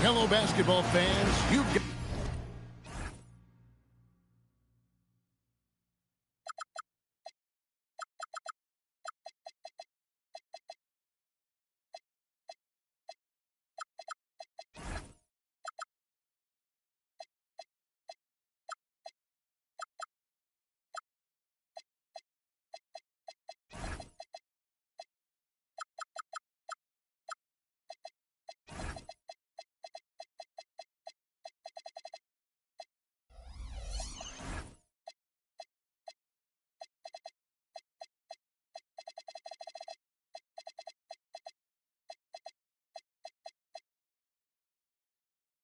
Hello, basketball fans. You've got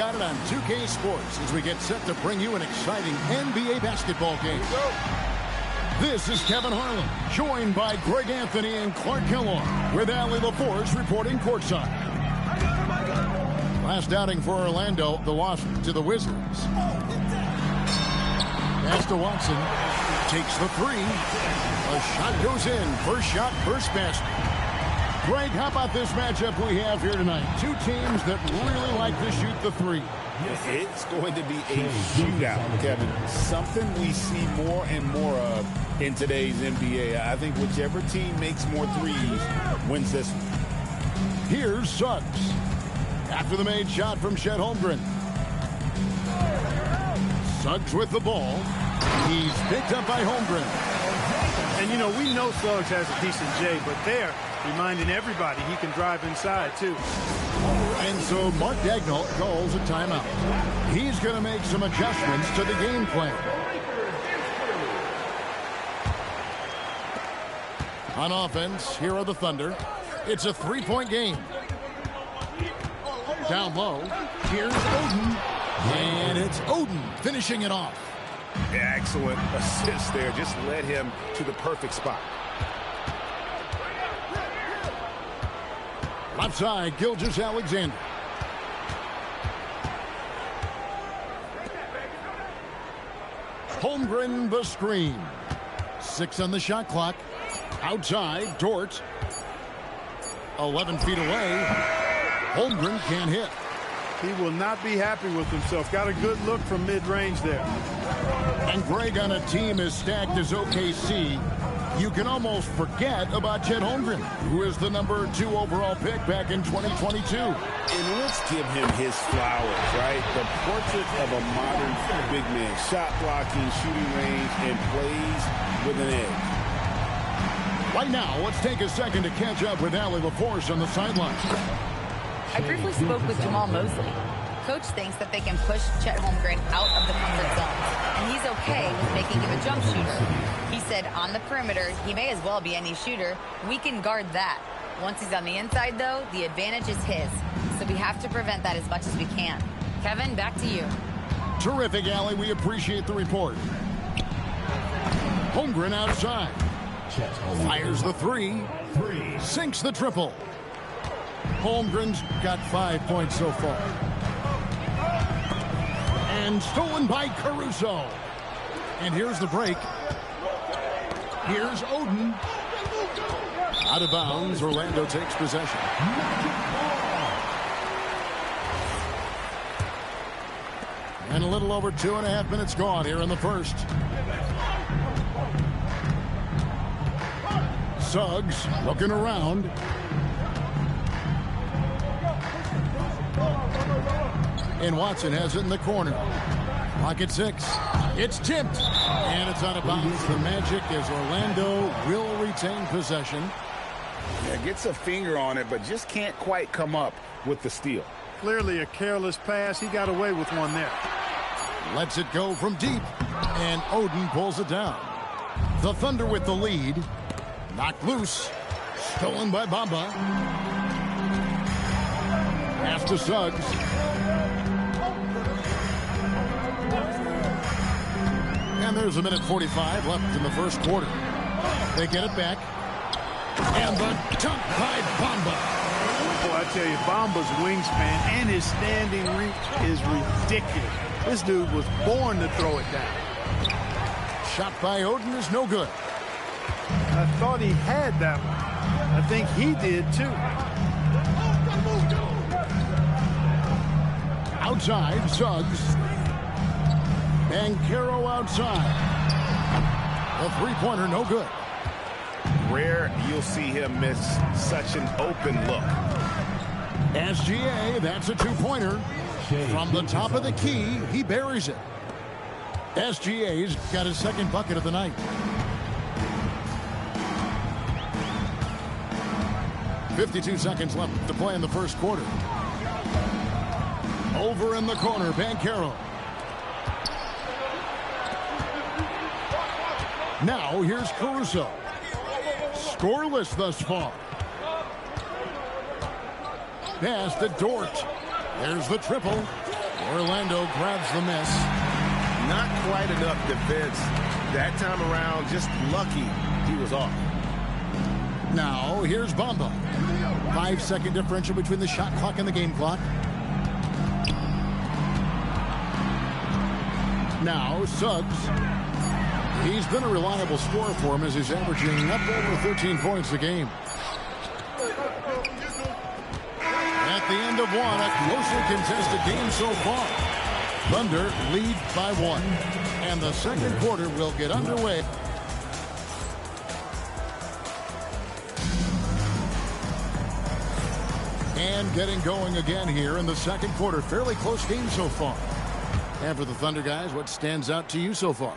got it on 2K Sports as we get set to bring you an exciting NBA basketball game. This is Kevin Harlan, joined by Greg Anthony and Clark Kellogg, with Allie LaForce reporting courtside. Last outing for Orlando, the loss to the Wizards. Pass to Watson, takes the three. A shot goes in. First shot, first basket. Greg, how about this matchup we have here tonight? Two teams that really like to shoot the three. It's going to be a shootout, Kevin. Something we see more and more of in today's NBA. I think whichever team makes more threes wins this one. Here's Suggs. After the made shot from Chet Holmgren. Suggs with the ball. He's picked up by Holmgren. And, you know, we know Suggs has a decent J, but they're reminding everybody he can drive inside, too. And so Mark Daigneault calls a timeout. He's going to make some adjustments to the game plan. On offense, here are the Thunder. It's a three-point game. Down low, here's Oden. And it's Oden finishing it off. Excellent assist there. Just led him to the perfect spot. Left side, Gilgeous-Alexander. Holmgren the screen. 6 on the shot clock. Outside, Dort. 11 feet away. Holmgren can't hit. He will not be happy with himself. Got a good look from mid-range there. And Greg, on a team as stacked as OKC, you can almost forget about Chet Holmgren, who is the number 2 overall pick back in 2022. And let's give him his flowers, right? The portrait of a modern big man. Shot blocking, shooting range, and plays with an edge. Right now, let's take a second to catch up with Allie LaForce on the sideline. I briefly spoke with Jamal Mosley. Coach thinks that they can push Chet Holmgren out of the comfort zone, and he's okay with making him a jump shooter. He said on the perimeter, he may as well be any shooter. We can guard that. Once he's on the inside, though, the advantage is his. So we have to prevent that as much as we can. Kevin, back to you. Terrific, Allie. We appreciate the report. Holmgren outside. Fires the three. Sinks the triple. Holmgren's got 5 points so far. And stolen by Caruso. And here's the break. Here's Oden. Out of bounds, Orlando takes possession. And a little over 2.5 minutes gone here in the first. Suggs looking around. And Watson has it in the corner. Clock at 6. It's tipped. And it's out of bounds. The Magic as Orlando will retain possession. Yeah, gets a finger on it, but just can't quite come up with the steal. Clearly a careless pass. He got away with one there. Lets it go from deep. And Oden pulls it down. The Thunder with the lead. Knocked loose. Stolen by Bamba. Pass to Suggs. And there's a minute 45 left in the first quarter. They get it back. And the dunk by Bamba. Boy, I tell you, Bamba's wingspan and his standing reach is ridiculous. This dude was born to throw it down. Shot by Oden is no good. I thought he had that one. I think he did, too. Outside, Suggs. Banchero outside. The three-pointer, no good. Rare you'll see him miss such an open look. SGA, that's a two-pointer. From the top of the key, he buries it. SGA's got his second bucket of the night. 52 seconds left to play in the first quarter. Over in the corner, Banchero. Now here's Caruso. Scoreless thus far. Pass to Dort. There's the triple. Orlando grabs the miss. Not quite enough defense that time around. Just lucky he was off. Now here's Bamba. 5-second differential between the shot clock and the game clock. Now Suggs. He's been a reliable scorer for him as he's averaging up over 13 points a game. At the end of one, a closely contested game so far. Thunder lead by 1. And the second quarter will get underway. And getting going again here in the second quarter. Fairly close game so far. And for the Thunder guys, what stands out to you so far?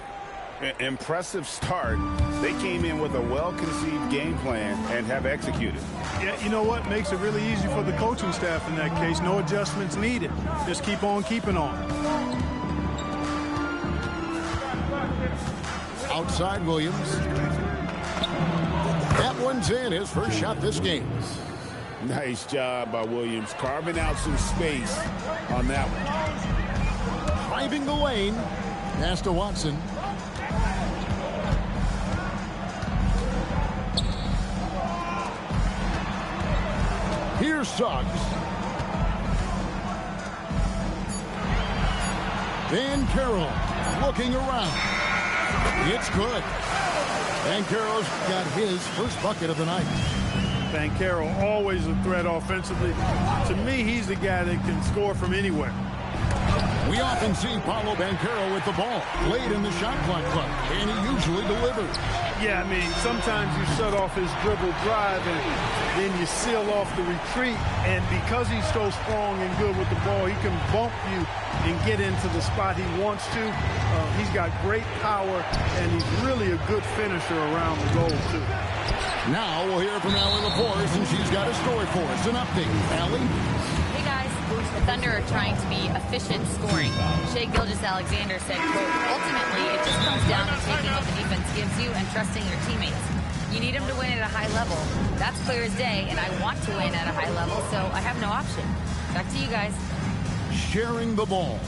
Impressive start. They came in with a well-conceived game plan and have executed. Yeah, you know what? Makes it really easy for the coaching staff in that case. No adjustments needed. Just keep on keeping on. Outside Williams. That one's in. His first shot this game. Nice job by Williams, carving out some space on that one. Driving the lane. Pass to Watson. Here's Suggs. Banchero looking around. It's good. Banchero's got his first bucket of the night. Banchero always a threat offensively. To me, he's the guy that can score from anywhere. We often see Paolo Banchero with the ball, played in the shot clock club, and he usually delivers. Yeah, I mean, sometimes you shut off his dribble drive and then you seal off the retreat. And because he's so strong and good with the ball, he can bump you and get into the spot he wants to. He's got great power, and he's really a good finisher around the goal, too. Now we'll hear from Allie LaForce, and she's got a story for us. An update. Allie? Hey, guys. The Thunder are trying to be efficient scoring. Shai Gilgeous-Alexander said, quote, ultimately, it just comes down to taking what the defense gives you and trusting your teammates. You need them to win at a high level. That's clear as day, and I want to win at a high level, so I have no option. Back to you guys. Sharing the ball.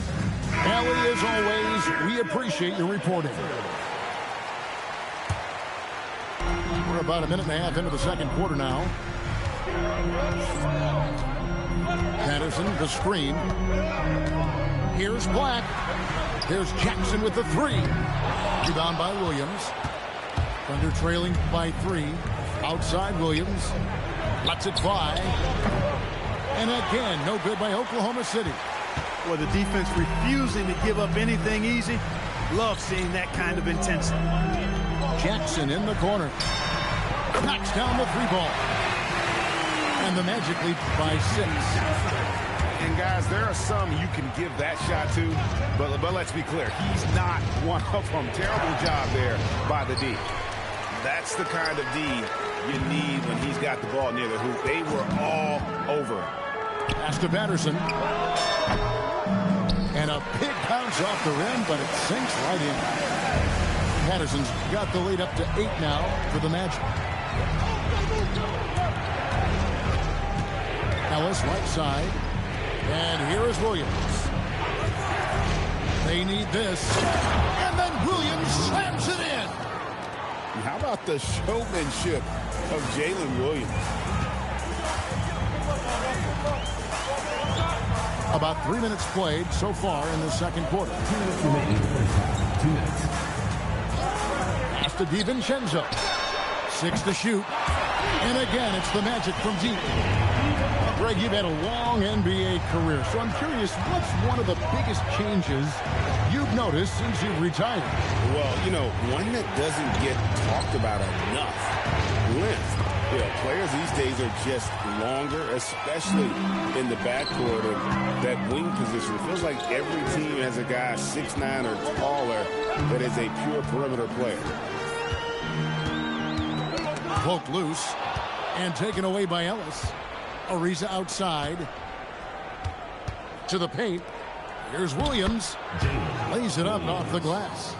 Allie, as always, we appreciate your reporting. We're about a minute and a half into the second quarter now. Patterson, the screen. Here's Black. There's Jackson with the three. Rebound by Williams. Thunder trailing by 3. Outside Williams. Lets it fly. And again, no good by Oklahoma City. Well, the defense refusing to give up anything easy. Love seeing that kind of intensity. Jackson in the corner. Knocks down the 3-ball. And the Magic lead by 6. And guys, there are some you can give that shot to, but let's be clear, he's not one of them. Terrible job there by the D. That's the kind of D you need when he's got the ball near the hoop. They were all over him. Pass to Patterson. And a big bounce off the rim, but it sinks right in. Patterson's got the lead up to 8 now for the Magic. Ellis right side. And here is Williams. They need this. And then Williams slams it in. How about the showmanship of Jalen Williams? About 3 minutes played so far in the second quarter. 2 minutes remaining. 2 minutes. Pass to DiVincenzo. 6 to shoot. And again, it's the Magic from deep. Greg, you've had a long NBA career, so I'm curious, what's one of the biggest changes you've noticed since you've retired? Well, you know, one that doesn't get talked about enough, length. You know, players these days are just longer, especially in the backcourt or that wing position. It feels like every team has a guy 6'9" or taller that is a pure perimeter player. Poked loose and taken away by Ellis. Ariza outside to the paint. Here's Williams. Lays it up and off the glass.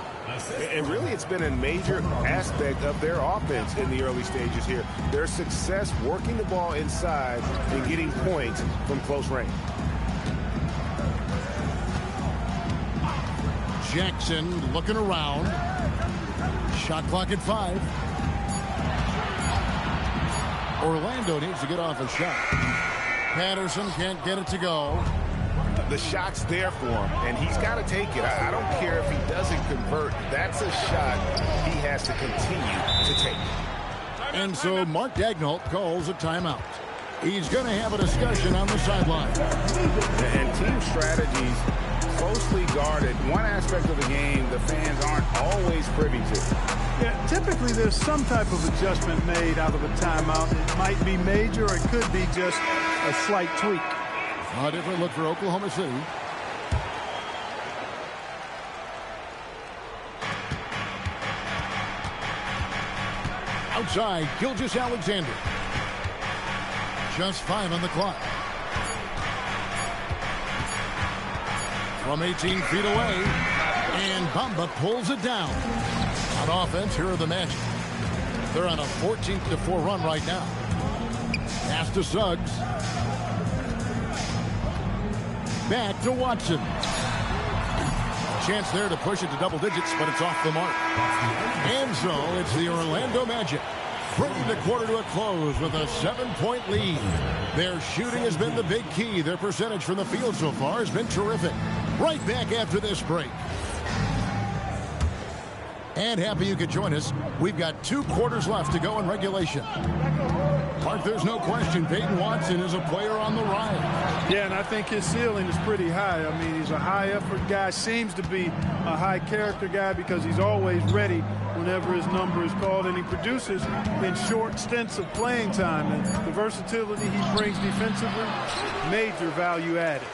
And really, it's been a major aspect of their offense in the early stages here. Their success working the ball inside and getting points from close range. Jackson looking around. Shot clock at 5. Orlando needs to get off a shot. Patterson can't get it to go. The shot's there for him, and he's got to take it. I don't care if he doesn't convert. That's a shot he has to continue to take. And so Mark Daigneault calls a timeout. He's going to have a discussion on the sideline. And team strategies closely guarded. One aspect of the game the fans aren't always privy to. Yeah, typically there's some type of adjustment made out of a timeout. It might be major or it could be just a slight tweak. A different look for Oklahoma City. Outside, Gilgeous-Alexander. Just 5 on the clock. From 18 feet away, and Bamba pulls it down. On offense, here are the Magic. They're on a 14-4 run right now. Pass to Suggs. Back to Watson. Chance there to push it to double digits, but it's off the mark. And so it's the Orlando Magic bringing the quarter to a close with a 7-point lead. Their shooting has been the big key. Their percentage from the field so far has been terrific. Right back after this break. And happy you could join us. We've got 2 quarters left to go in regulation. Mark, there's no question Peyton Watson is a player on the rise. Yeah, and I think his ceiling is pretty high. I mean, he's a high-effort guy, seems to be a high-character guy because he's always ready whenever his number is called, and he produces in short stints of playing time. And the versatility he brings defensively, major value added.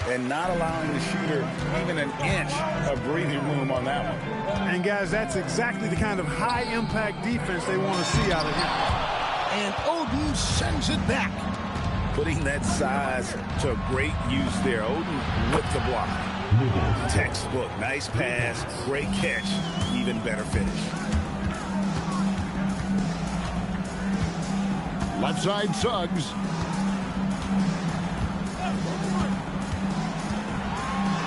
And not allowing the shooter even an inch of breathing room on that one. And, guys, that's exactly the kind of high-impact defense they want to see out of him. And Oden sends it back. Putting that size to great use there. Oden with the block. Textbook. Nice pass. Great catch. Even better finish. Left side Suggs.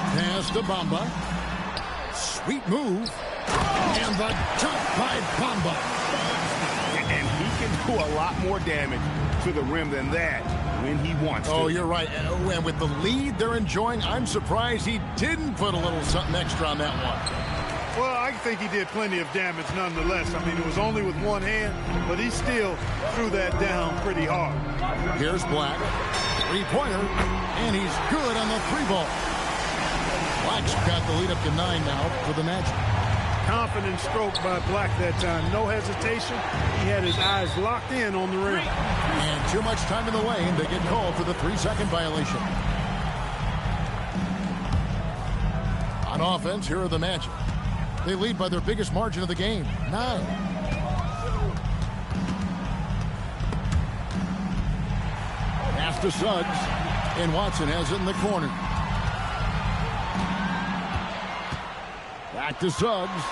Pass to Bamba. Sweet move. And the dunk by Bamba. And he can do a lot more damage to the rim than that when he wants to. Oh, you're right. And with the lead they're enjoying, I'm surprised he didn't put a little something extra on that one. Well, I think he did plenty of damage nonetheless. I mean, it was only with one hand, but he still threw that down pretty hard. Here's Black. 3-pointer. And he's good on the 3-ball. Black's got the lead up to 9 now for the Magic. Confident stroke by Black that time. No hesitation. He had his eyes locked in on the rim. And too much time in the lane. They get called for the 3-second violation. On offense, here are the Magic. They lead by their biggest margin of the game, 9. Pass to Suggs. And Watson has it in the corner. Back to Suggs.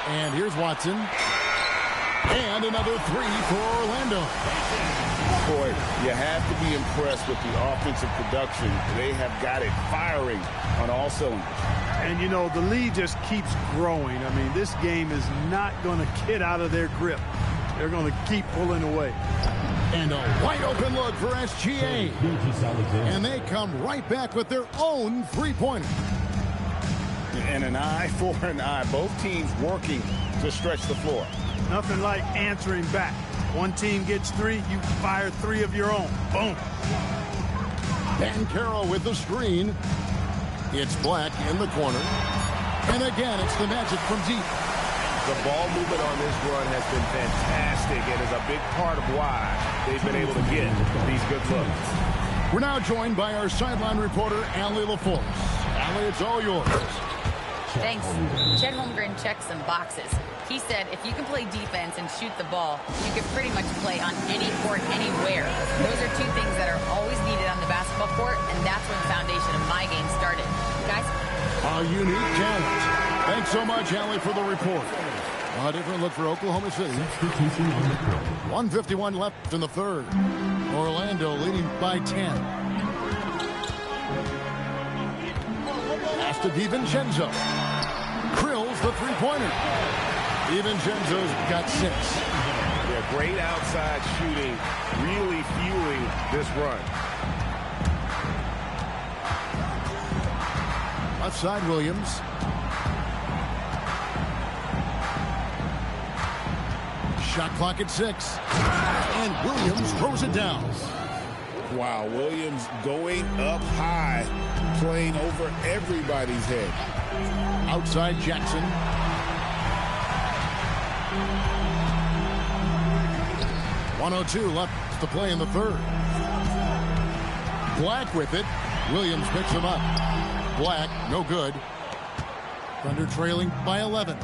And here's Watson. And another 3 for Orlando. Boy, you have to be impressed with the offensive production. They have got it firing on all cylinders. And, you know, the lead just keeps growing. I mean, this game is not going to get out of their grip. They're going to keep pulling away. And a wide open look for SGA. And they come right back with their own 3-pointer. And an eye for an eye. Both teams working to stretch the floor. Nothing like answering back. One team gets 3, you fire 3 of your own. Boom. Banchero with the screen. It's Black in the corner. And again, it's the Magic from deep. The ball movement on this run has been fantastic and is a big part of why they've been able to get these good looks. We're now joined by our sideline reporter, Allie LaForce. Allie, it's all yours. Thanks. Chet Holmgren checked some boxes. He said if you can play defense and shoot the ball, you can pretty much play on any court, anywhere. Those are 2 things that are always needed on the basketball court, and that's when the foundation of my game started. Guys? A unique talent. Thanks so much, Allie, for the report. A different look for Oklahoma City. 1:51 left in the third. Orlando leading by 10. Pass to DiVincenzo. Krills the three-pointer. DiVincenzo's got 6. Yeah, great outside shooting, really fueling this run. Left side, Williams. Shot clock at 6. And Williams throws it down. Wow, Williams going up high, playing over everybody's head. Outside Jackson. .102 left to play in the third. Black with it. Williams picks him up. Black, no good. Thunder trailing by 11.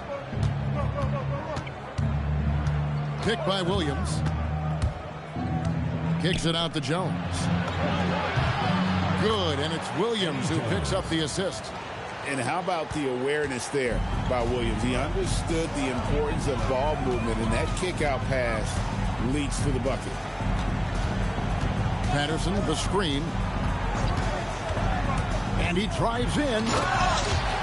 Pick by Williams. Kicks it out to Jones. Good, and it's Williams who picks up the assist. And how about the awareness there by Williams? He understood the importance of ball movement, and that kick-out pass leads to the bucket. Patterson, the screen. And he drives in.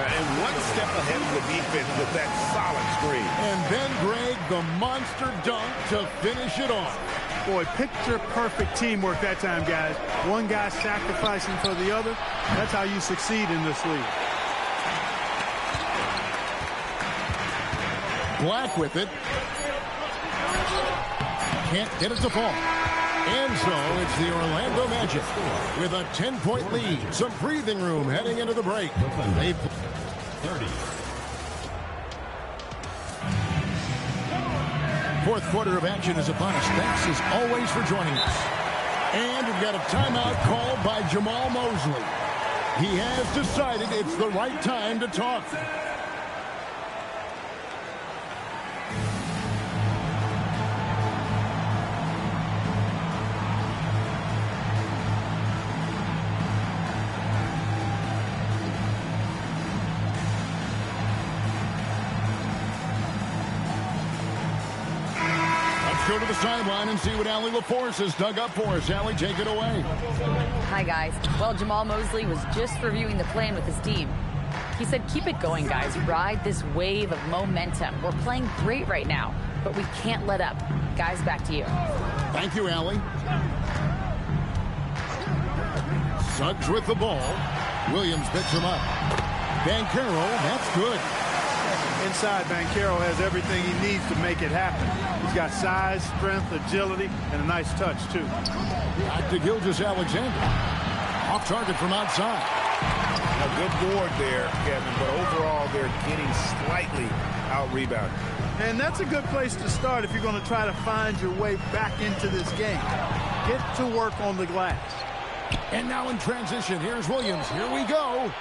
And one step ahead of the defense with that solid screen. And then Greg, the monster dunk to finish it off. Boy, picture-perfect teamwork that time, guys. One guy sacrificing for the other. That's how you succeed in this league. Black with it. Can't get it to fall. And so it's the Orlando Magic with a 10-point lead. Some breathing room heading into the break. They 30. Fourth quarter of action is upon us. Thanks as always for joining us. And we've got a timeout called by Jamal Mosley. He has decided it's the right time to talk. Go to the sideline and see what Allie LaForce has dug up for us. Allie, take it away. Hi, guys. Well, Jamal Mosley was just reviewing the plan with his team. He said, keep it going, guys. Ride this wave of momentum. We're playing great right now, but we can't let up. Guys, back to you. Thank you, Allie. Suggs with the ball. Williams picks him up. Banchero, that's good. Inside, Banchero has everything he needs to make it happen. He's got size, strength, agility, and a nice touch, too. Back to Gilgeous-Alexander. Off target from outside. A good board there, Kevin, but overall they're getting slightly out-rebounded. And that's a good place to start if you're going to try to find your way back into this game. Get to work on the glass. And now in transition, here's Williams. Here we go.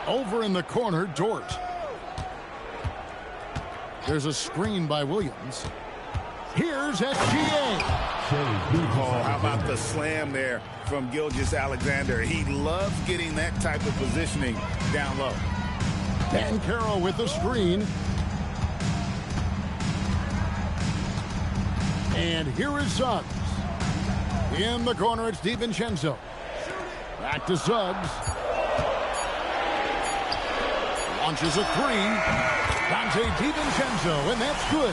Over in the corner, Dort. There's a screen by Williams. Here's SGA. Oh, how about the slam there from Gilgeous-Alexander? He loves getting that type of positioning down low. Banchero with the screen. And here is Suggs. In the corner, it's DiVincenzo. Back to Suggs. Launches a three. Donte DiVincenzo, and that's good.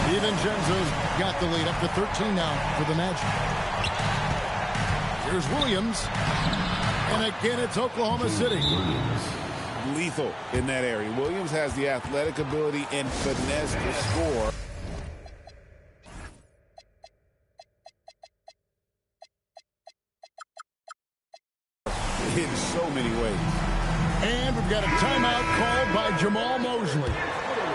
DiVincenzo's got the lead up to 13 now for the Magic. Here's Williams. And again, it's Oklahoma City. Lethal in that area. Williams has the athletic ability and finesse to score. in so many ways. And we've got a timeout called by Jamal Mosley.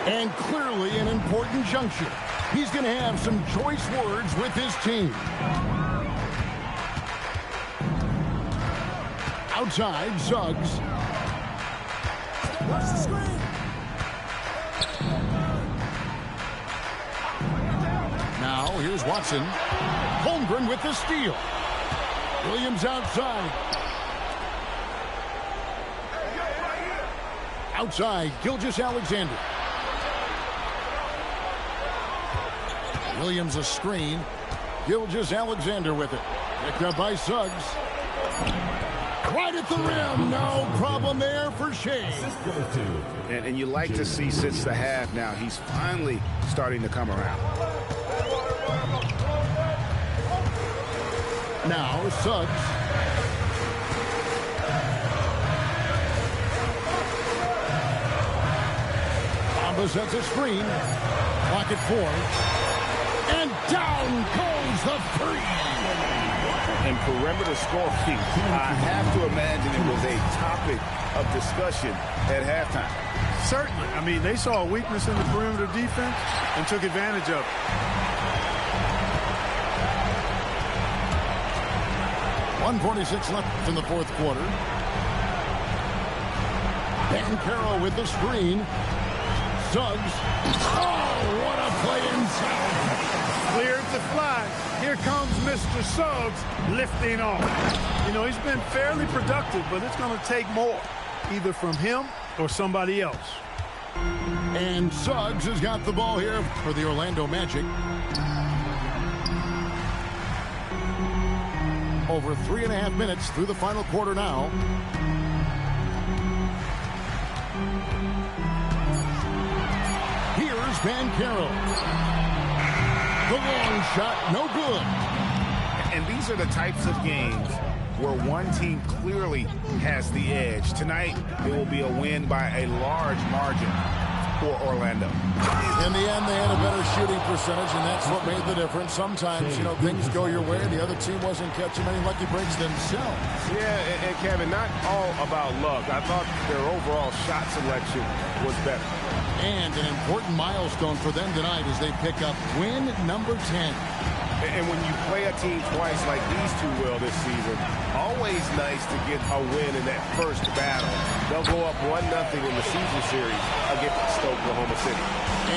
And clearly an important juncture. He's going to have some choice words with his team. Outside, Suggs. Watch the screen. Now, here's Watson. Holmgren with the steal. Williams outside. Outside, Gilgeous-Alexander. Williams a screen. Gilgeous-Alexander with it. Picked up by Suggs. Right at the rim. No problem there for Shea. And you like to see since the half now, he's finally starting to come around. Now Suggs. Bamba sets a screen. Clock at 4. And down goes the three. And perimeter scoring, I have to imagine it was a topic of discussion at halftime. Certainly. I mean, they saw a weakness in the perimeter defense and took advantage of it. 1:46 left in the fourth quarter. Banchero with the screen. Suggs. Oh, what a play inside. Cleared to fly. Here comes Mr. Suggs lifting off. You know, he's been fairly productive, but it's going to take more, either from him or somebody else. And Suggs has got the ball here for the Orlando Magic. Over 3.5 minutes through the final quarter now. Here's Banchero. The long shot, no good. And these are the types of games where one team clearly has the edge. Tonight, it will be a win by a large margin for Orlando. In the end, they had a better shooting percentage, and that's what made the difference. Sometimes, you know, things go your way. The other team wasn't catching many lucky breaks themselves. Yeah, and Kevin, not all about luck. I thought their overall shot selection was better. And an important milestone for them tonight as they pick up win number 10. And when you play a team twice like these two will this season, always nice to get a win in that first battle. They'll go up 1-0 in the season series against Oklahoma City.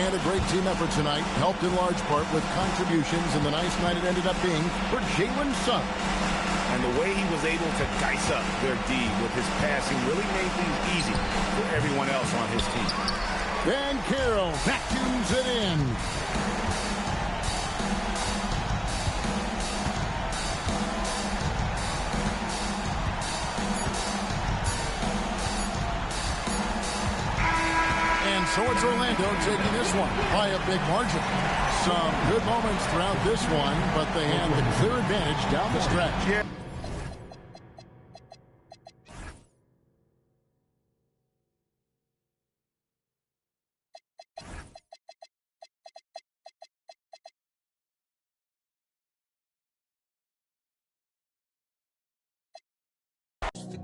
And a great team effort tonight, helped in large part with contributions, and the nice night it ended up being for Jalen Suggs. And the way he was able to dice up their D with his passing really made things easy for everyone else on his team. Banchero vacuums it in. And so it's Orlando taking this one by a big margin. Some good moments throughout this one, but they had the clear advantage down the stretch. Yeah.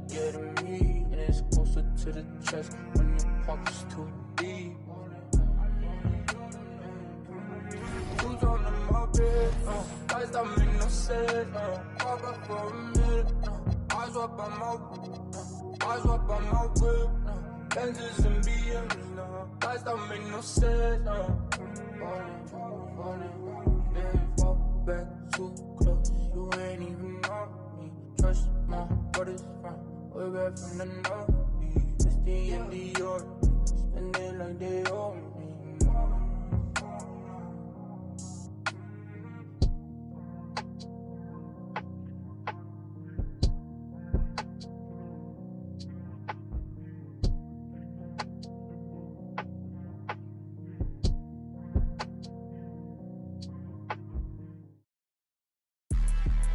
Getting me, and it's closer to the chest when your pocket's too deep. Who's on the moped? Guys that make no sense. Walk up for a minute. Eyes up on my whip. Benzes and BMs. Guys that make no sense. Fall back too close. You ain't even know me. Trust my brothers from way back from the north. It's the end of your spend it like they owe me.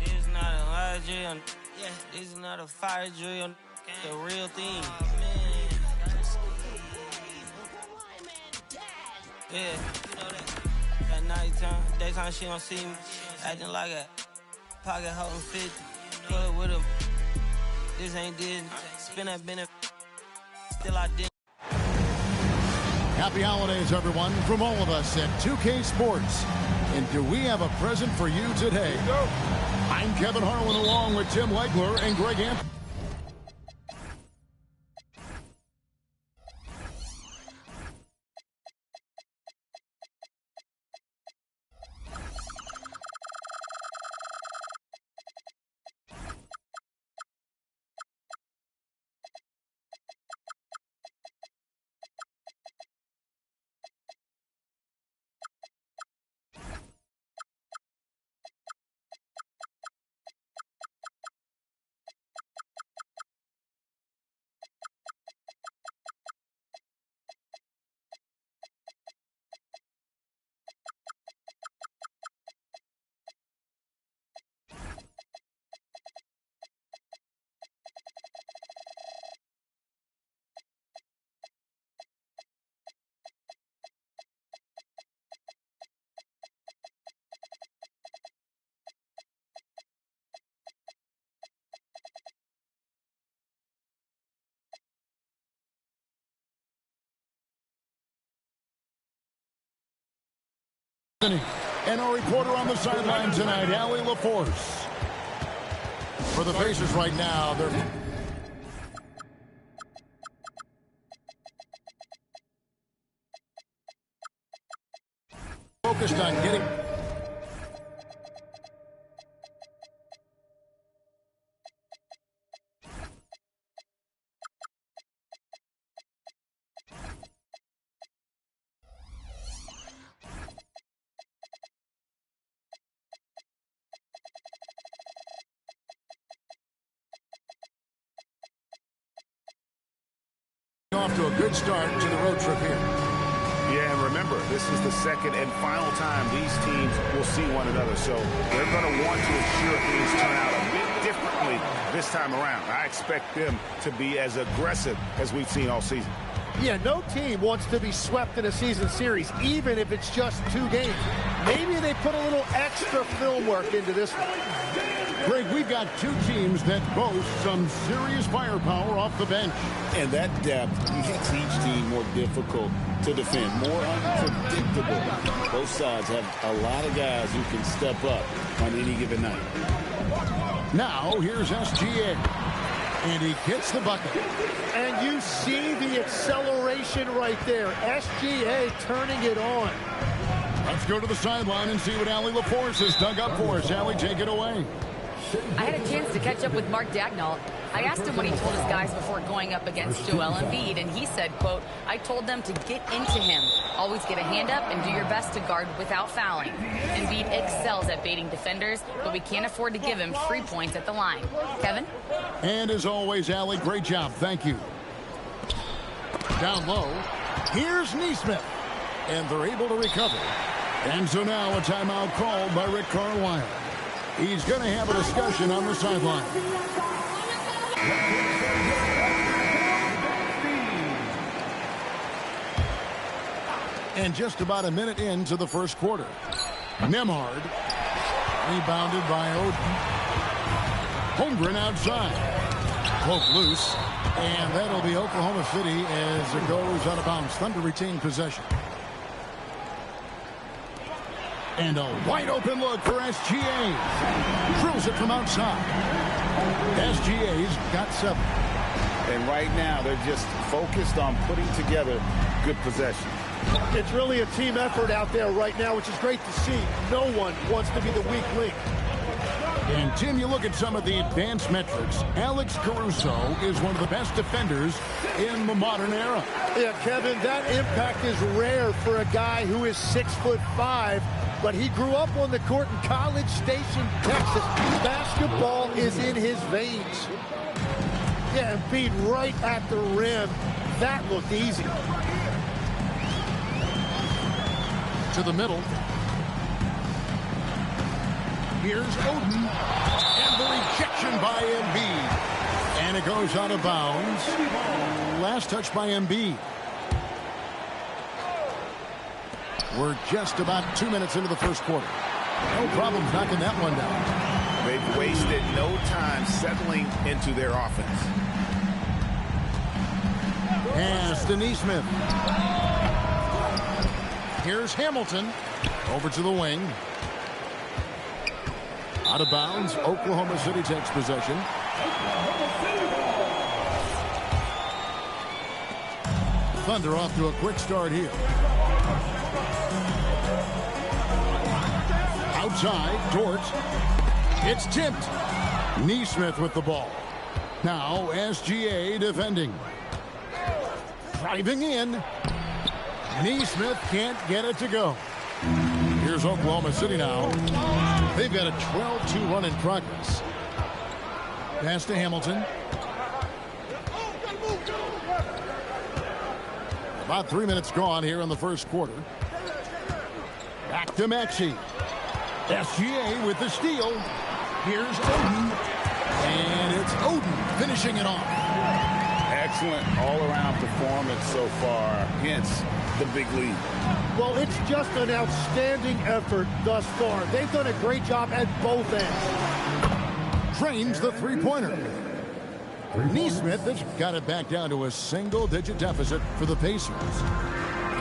This not a lie drill. Yeah, this is not a fire drill. The real thing. Yeah, you know that. At nighttime, daytime she don't see me. Acting like a pocket holding 50. Pull it with him. This ain't Disney. Spin that benefit. Till I did. Happy holidays, everyone, from all of us at 2K Sports. And do we have a present for you today? I'm Kevin Harlan along with Tim Legler and Greg Anthony. And our reporter on the sideline tonight, Allie LaForce. For the Pacers right now, they're focused on getting... off to a good start to the road trip here. Yeah, and remember, this is the second and final time these teams will see one another, so they're going to want to ensure things turn out a bit differently this time around. I expect them to be as aggressive as we've seen all season. Yeah, no team wants to be swept in a season series, even if it's just 2 games. Maybe they put a little extra film work into this one. Greg, we've got 2 teams that boast some serious firepower off the bench. And that depth makes each team more difficult to defend, more unpredictable. Both sides have a lot of guys who can step up on any given night. Now, here's SGA. And he gets the bucket. And you see the acceleration right there. SGA turning it on. Let's go to the sideline and see what Allie LaForce has dug up for us. Allie, take it away. I had a chance to catch up with Mark Daigneault. I asked him what he told his guys before going up against Joel Embiid, and he said, quote, I told them to get into him. Always get a hand up and do your best to guard without fouling. Embiid excels at baiting defenders, but we can't afford to give him free points at the line. Kevin? And as always, Allie, great job. Thank you. Down low, here's Nesmith. And they're able to recover. And so now a timeout called by Rick Carlisle. He's going to have a discussion on the sideline. And just about a minute into the first quarter. Nembhard, rebounded by Oden. Holmgren outside. Cloak loose. And that'll be Oklahoma City as it goes out of bounds. Thunder retain possession. And a wide open look for SGA. Drills it from outside. SGA's got 7. And right now, they're just focused on putting together good possession. It's really a team effort out there right now, which is great to see. No one wants to be the weak link. And, Tim, you look at some of the advanced metrics. Alex Caruso is one of the best defenders in the modern era. Yeah, Kevin, that impact is rare for a guy who is 6'5", but he grew up on the court in College Station, Texas. Basketball is in his veins. Yeah, Embiid right at the rim. That looked easy. To the middle. Here's Oden. And the rejection by Embiid. And it goes out of bounds. Last touch by Embiid. We're just about 2 minutes into the first quarter. No problem knocking that one down. They've wasted no time settling into their offense. Pass to Neesmith. Here's Hamilton. Over to the wing. Out of bounds. Oklahoma City takes possession. Thunder off to a quick start here. Outside, Dort. It's tipped. Neesmith with the ball. Now SGA defending. Driving in. Neesmith can't get it to go. Here's Oklahoma City now. They've got a 12-2 run in progress. Pass to Hamilton. About 3 minutes gone here in the first quarter. Back to Maxey. SGA with the steal. Here's Oden. And it's Oden finishing it off. Excellent all-around performance so far, hence the big lead. Well, it's just an outstanding effort thus far. They've done a great job at both ends. Drains the three-pointer. Neesmith has got it back down to a single-digit deficit for the Pacers.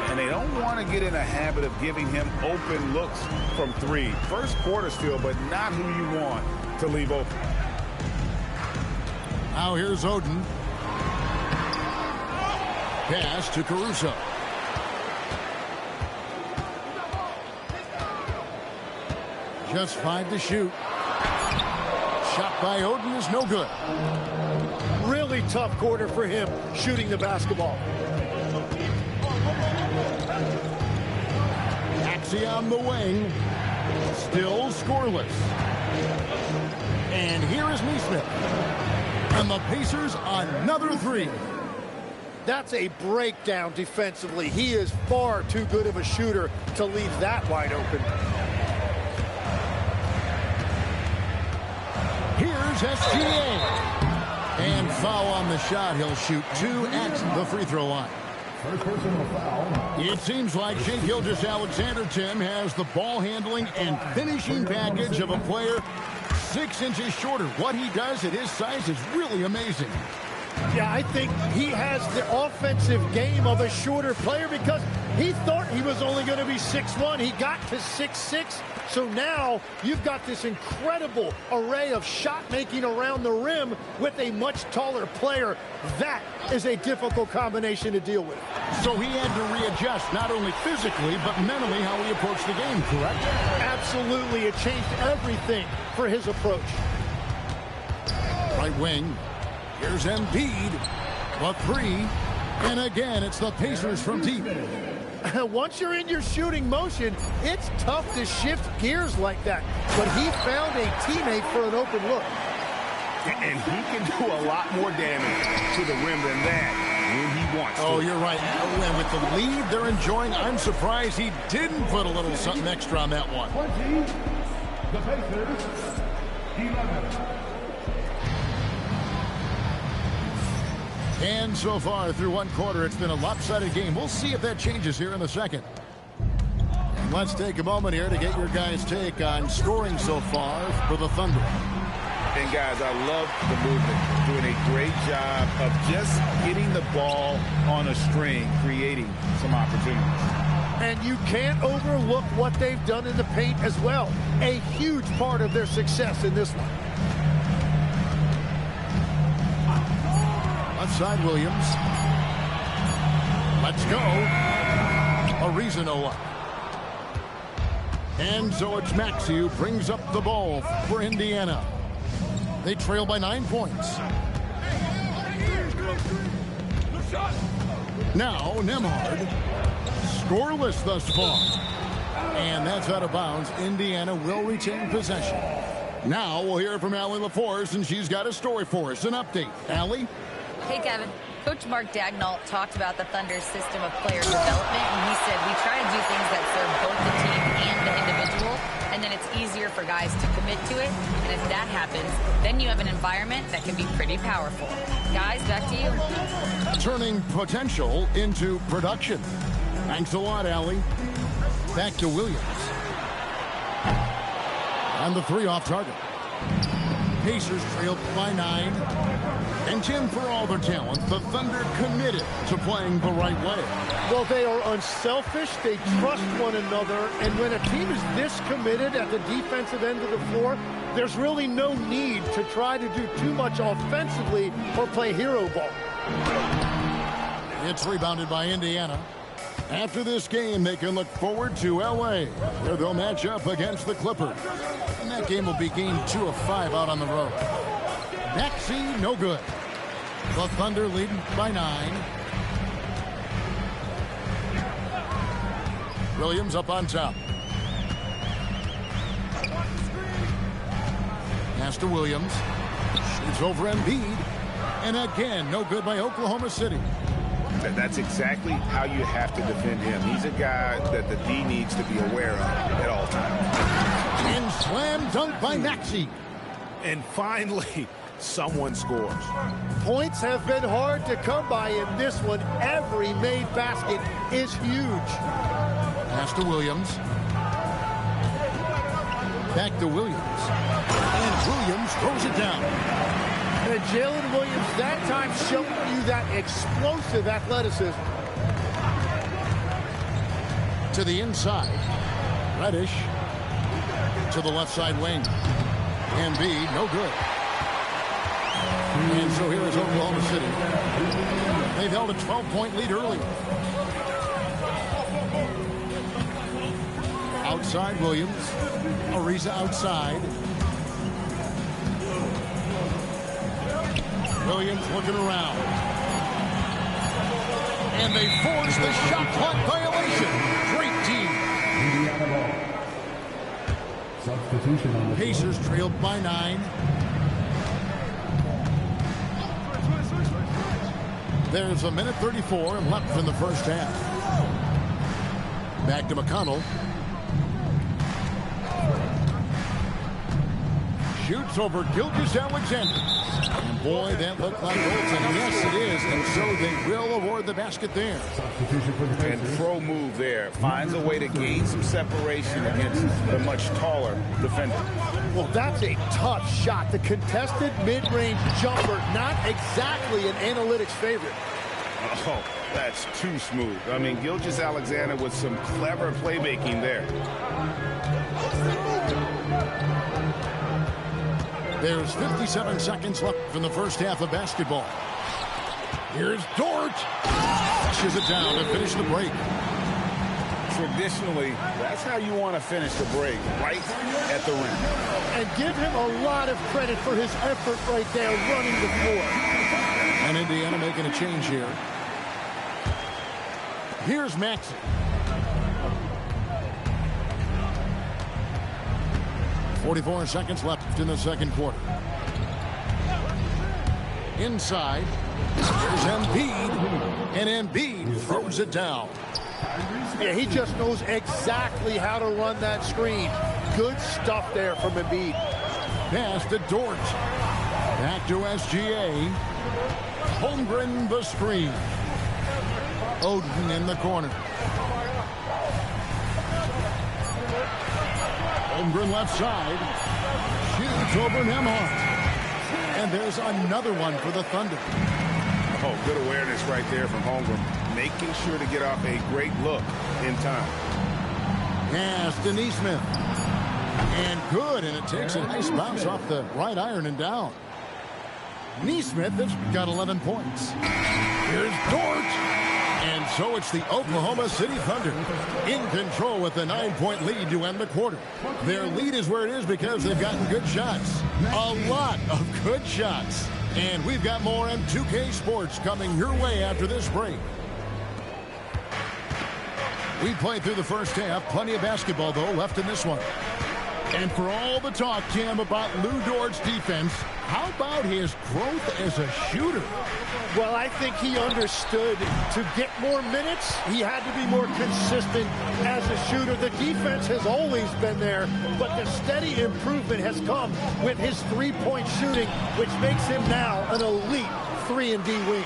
And they don't want to get in a habit of giving him open looks from three. First quarter still, but not who you want to leave open. Now here's Oden. Pass to Caruso. Just 5 to shoot. Shot by Oden is no good. Really tough quarter for him shooting the basketball. Maxey on the wing. Still scoreless. And here is Neesmith. And the Pacers another three. That's a breakdown defensively. He is far too good of a shooter to leave that wide open. Here's SGA. And foul on the shot. He'll shoot 2 at the free throw line. It seems like Shai Gilgeous-Alexander, Tim, has the ball handling and finishing package of a player 6 inches shorter. What he does at his size is really amazing. Yeah, I think he has the offensive game of a shorter player because he thought he was only going to be 6'1". He got to 6'6". So now you've got this incredible array of shot making around the rim with a much taller player. That is a difficult combination to deal with. So he had to readjust not only physically but mentally how he approached the game, correct? Absolutely. It changed everything for his approach. Right wing. Here's Embiid. The three. And again, it's the Pacers from deep. Once you're in your shooting motion, it's tough to shift gears like that. But he found a teammate for an open look. And he can do a lot more damage to the rim than that when he wants to. Oh, you're right. And with the lead they're enjoying, I'm surprised he didn't put a little something extra on that one. 20, the Pacers, 11. And so far through one quarter, it's been a lopsided game. We'll see if that changes here in the second. And let's take a moment here to get your guys' take on scoring so far for the Thunder. And guys, I love the movement. Doing a great job of just getting the ball on a string, creating some opportunities. And you can't overlook what they've done in the paint as well. A huge part of their success in this one. Left side, Williams. Let's go. Ariza no up. And so it's Maxey who brings up the ball for Indiana. They trail by 9 points. Now Nembhard. Scoreless thus far. And that's out of bounds. Indiana will retain possession. Now we'll hear from Allie LaForce, and she's got a story for us. An update. Allie? Hey, Kevin. Coach Mark Daigneault talked about the Thunder's system of player development, and he said, we try to do things that serve both the team and the individual, and then it's easier for guys to commit to it. And if that happens, then you have an environment that can be pretty powerful. Guys, back to you. Turning potential into production. Thanks a lot, Allie. Back to Williams. And the three off target. Pacers trailed by 9. And Jim, for all their talent, the Thunder committed to playing the right way. Well, they are unselfish. They trust one another. And when a team is this committed at the defensive end of the floor, there's really no need to try to do too much offensively or play hero ball. It's rebounded by Indiana. After this game, they can look forward to L.A., where they'll match up against the Clippers. And that game will be game 2 of 5 out on the road. Maxey, no good. The Thunder leading by 9. Williams up on top. Pass to Williams. Shoots over Embiid. And again, no good by Oklahoma City. That's exactly how you have to defend him. He's a guy that the D needs to be aware of at all times. And slam dunk by Maxey. And finally, someone scores. Points have been hard to come by in this one. Every made basket is huge. Pass to Williams. Back to Williams. And Williams throws it down. And Jalen Williams that time showing you that explosive athleticism. To the inside. Reddish. To the left side wing. Embiid, no good. And so here is Oklahoma City. They've held a 12-point lead early. Outside Williams. Ariza outside. Williams looking around. And they force the shot clock violation. Great team. Indiana ball. Substitution on the Pacers trailed by 9. There's a minute 34 left in the first half. Back to McConnell. Shoots over Gilgeous-Alexander. And boy, that looked like goaltending. Yes, it is. And so they will award the basket there. substitution for the And pro move there. Finds a way to gain some separation against the much taller defender. Well, that's a tough shot. The contested mid-range jumper, not exactly an analytics favorite. Oh, that's too smooth. I mean, Gilgeous-Alexander with some clever playmaking there. There's 57 seconds left in the first half of basketball. Here's Dort. Flushes it down to finish the break. Traditionally, that's how you want to finish the break, right at the rim. And give him a lot of credit for his effort right there running the floor. And Indiana making a change here. Here's Maxey. .44 seconds left in the second quarter. Inside. Here's Embiid. And Embiid throws it down. Yeah, he just knows exactly how to run that screen. Good stuff there from Embiid. Pass to Dort. Back to SGA. Holmgren the screen. Oden in the corner. Holmgren left side. Shoots over Nembhard. And there's another one for the Thunder. Oh, good awareness right there from Holmgren. Making sure to get off a great look in time. Pass to Nesmith. And good, and it takes a nice bounce off the right iron and down. Nesmith has got 11 points. Here's Dort. And so it's the Oklahoma City Thunder in control with a 9-point lead to end the quarter. Their lead is where it is because they've gotten good shots. A lot of good shots. And we've got more M2K Sports coming your way after this break. We played through the first half. Plenty of basketball, though, left in this one. And for all the talk, Tim, about Lou Dort's defense, how about his growth as a shooter? Well, I think he understood to get more minutes, he had to be more consistent as a shooter. The defense has always been there, but the steady improvement has come with his three-point shooting, which makes him now an elite 3-and-D wing.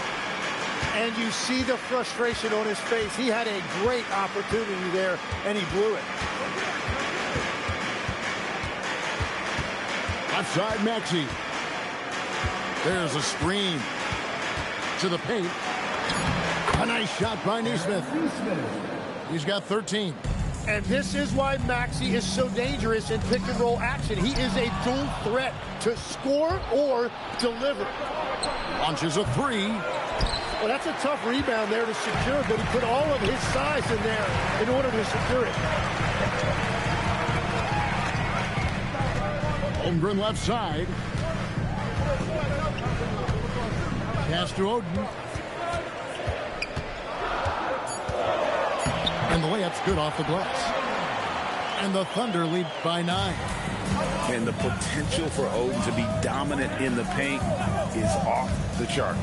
And you see the frustration on his face. He had a great opportunity there, and he blew it. Left side, Maxey. There's a screen to the paint. A nice shot by Nesmith. He's got 13. And this is why Maxey is so dangerous in pick-and-roll action. He is a dual threat to score or deliver. Launches a three. Well, that's a tough rebound there to secure, but he put all of his size in there in order to secure it. Holmgren left side. Pass to Oden. And the layup's good off the glass. And the Thunder lead by 9. And the potential for Oden to be dominant in the paint is off the charts.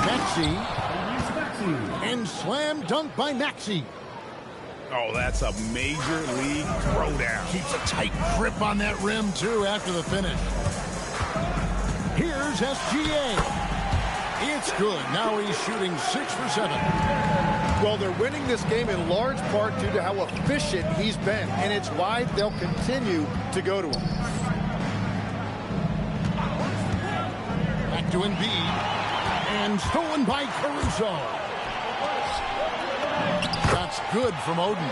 Maxey. And slam dunk by Maxey. Oh, that's a major league throwdown. Keeps a tight grip on that rim, too, after the finish. Here's SGA. It's good. Now he's shooting 6 for 7. Well, they're winning this game in large part due to how efficient he's been, and it's why they'll continue to go to him. Back to Embiid. And stolen by Caruso. That's good from Oden.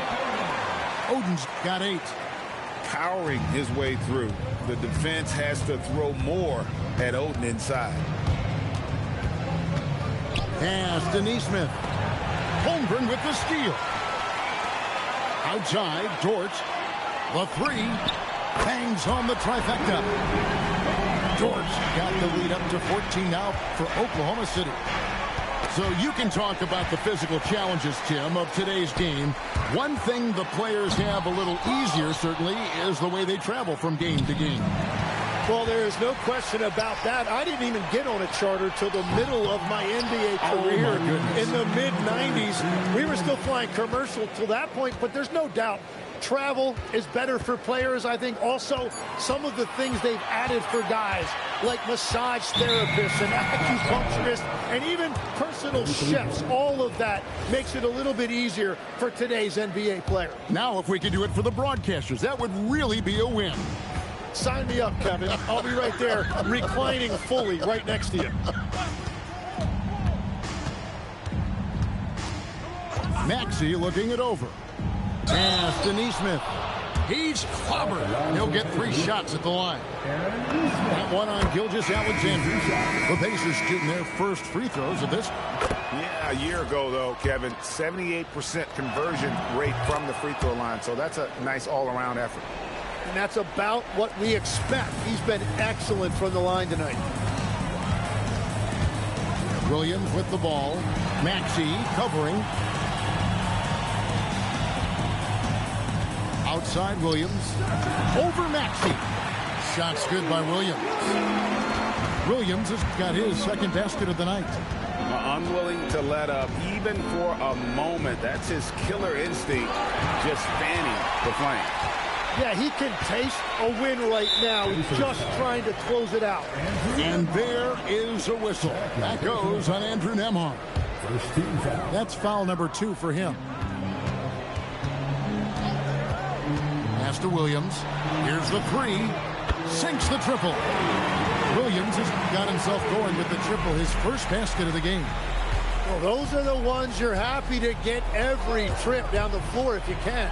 Oden's got 8. Powering his way through. The defense has to throw more at Oden inside. Pass to Nesmith. Holmgren with the steal. Outside, Dort. The 3. Bangs home the trifecta. Dort got the lead up to 14 now for Oklahoma City. So you can talk about the physical challenges, Tim, of today's game. One thing the players have a little easier, certainly, is the way they travel from game to game. Well, there is no question about that. I didn't even get on a charter till the middle of my NBA career in the mid-90s. We were still flying commercial till that point, but there's no doubt travel is better for players. I think also some of the things they've added for guys like massage therapists and acupuncturists and even personal chefs, all of that makes it a little bit easier for today's NBA player. Now, if we could do it for the broadcasters, that would really be a win. Sign me up, Kevin. I'll be right there reclining fully right next to you. Maxey looking it over. Pass to Nesmith. He's clobbered. He'll get 3 shots at the line. That one on Gilgeous-Alexander. The Pacers getting their first free throws of this. Yeah, a year ago, though, Kevin, 78% conversion rate from the free throw line. So that's a nice all-around effort. And that's about what we expect. He's been excellent from the line tonight. Williams with the ball. Maxey covering. Outside Williams. Over Maxey. Shots good by Williams. Williams has got his second basket of the night. Unwilling to let up even for a moment. That's his killer instinct, just fanning the flank. Yeah, he can taste a win right now. He's just trying to close it out. And there is a whistle. That goes on Andrew Nembhard. That's foul number 2 for him. Pass to Williams. Here's the 3. Sinks the triple. Williams has got himself going with the triple, his first basket of the game. Well, those are the ones you're happy to get every trip down the floor if you can.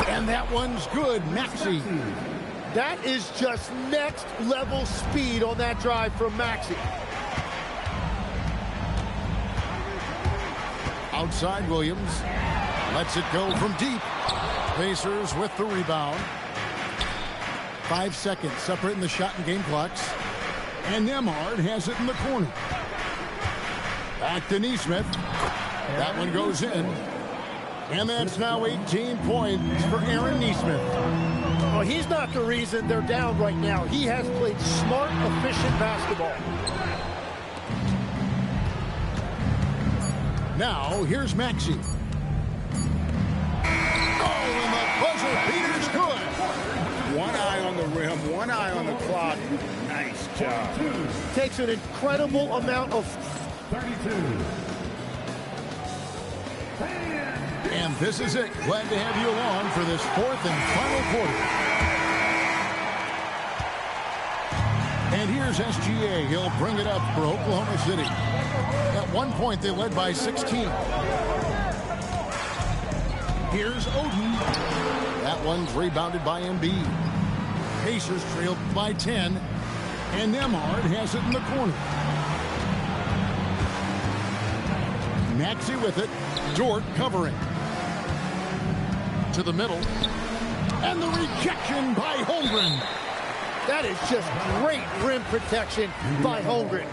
And that one's good, Maxey. That is just next level speed on that drive from Maxey. Outside Williams. Lets it go from deep. Pacers with the rebound. 5 seconds separating the shot and game clocks. And Nembhard has it in the corner. Back to Nesmith. That one goes in. And that's now 18 points for Aaron Nesmith. Well, he's not the reason they're down right now. He has played smart, efficient basketball. Now, here's Maxey. Oh, and the buzzer beater's good. One eye on the rim, one eye on the clock. Nice job. Takes an incredible amount of 32. And this is it. Glad to have you along for this 4th and final quarter. And here's SGA. He'll bring it up for Oklahoma City. At one point, they led by 16. Here's Oden. That one's rebounded by Embiid. Pacers trailed by 10. And Nembhard has it in the corner. Maxey with it. Dort covering. To the middle. And the rejection by Holmgren. That is just great rim protection by Holmgren.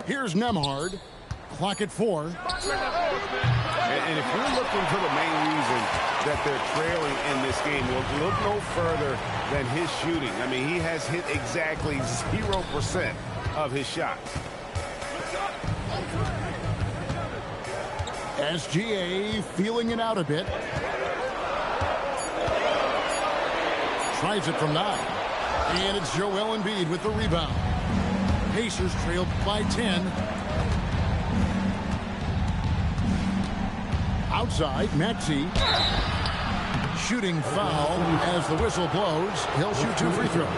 Here's Nembhard. Clock at 4. And if you're looking for the main reason that they're trailing in this game, we'll look no further than his shooting. I mean, he has hit exactly 0% of his shots. SGA feeling it out a bit. Tries it from 9. And it's Joel Embiid with the rebound. Pacers trailed by 10. Outside, Maxey. Shooting foul as the whistle blows. He'll shoot 2 free throws.